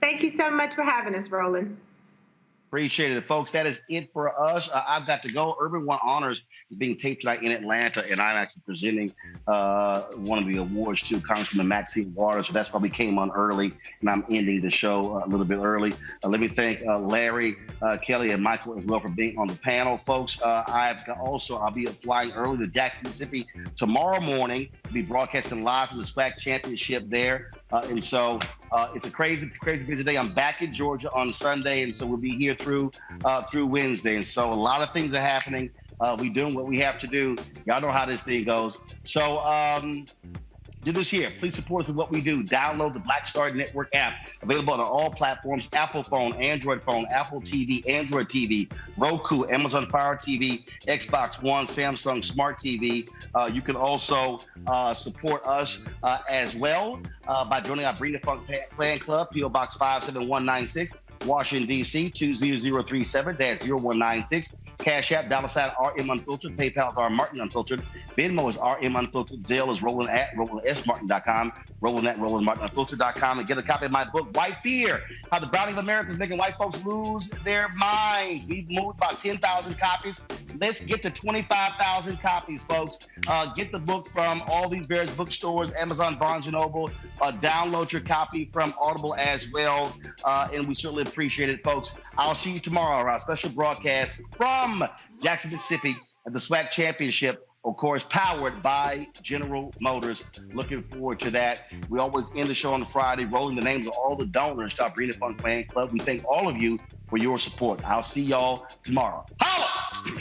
Speaker 3: Thank you so much for having us, Roland.
Speaker 1: Appreciate it, folks. That is it for us. I've got to go. Urban One Honors is being taped tonight in Atlanta, and I'm actually presenting one of the awards to Congressman Maxine Waters. So that's why we came on early, and I'm ending the show a little bit early. Let me thank Larry, Kelly, and Michael as well for being on the panel, folks. I'll be flying early to Jackson, Mississippi tomorrow morning. I'll be broadcasting live from the SWAC Championship there. And so it's a crazy busy day. I'm back in Georgia on Sunday, and so we'll be here through Wednesday. And so a lot of things are happening. We're doing what we have to do. Y'all know how this thing goes. So do this here. Please support us in what we do. Download the Black Star Network app, available on all platforms: Apple phone, Android phone, Apple TV, Android TV, Roku, Amazon Fire TV, Xbox One, Samsung Smart TV. You can also support us as well by joining our Bring the Funk Fan Club, P.O. Box 57196. Washington, D.C., 20037, that's 0196. Cash App, $RM Unfiltered. PayPal is R Martin Unfiltered. Venmo is RM Unfiltered. Zelle is Roland at RolandSMartin.com. Roland at RolandMartinUnfiltered.com. And get a copy of my book, White Fear, How the Browning of America is Making White Folks Lose Their Minds. We've moved about 10,000 copies. Let's get to 25,000 copies, folks. Get the book from all these various bookstores, Amazon, Barnes & Noble. Download your copy from Audible as well. And we certainly appreciate it, folks. I'll see you tomorrow on our special broadcast from Jackson, Mississippi at the SWAC Championship, of course, powered by General Motors. Looking forward to that. We always end the show on Friday, rolling the names of all the donors to our Bring the Funk Fan Club. We thank all of you for your support. I'll see y'all tomorrow. Holla!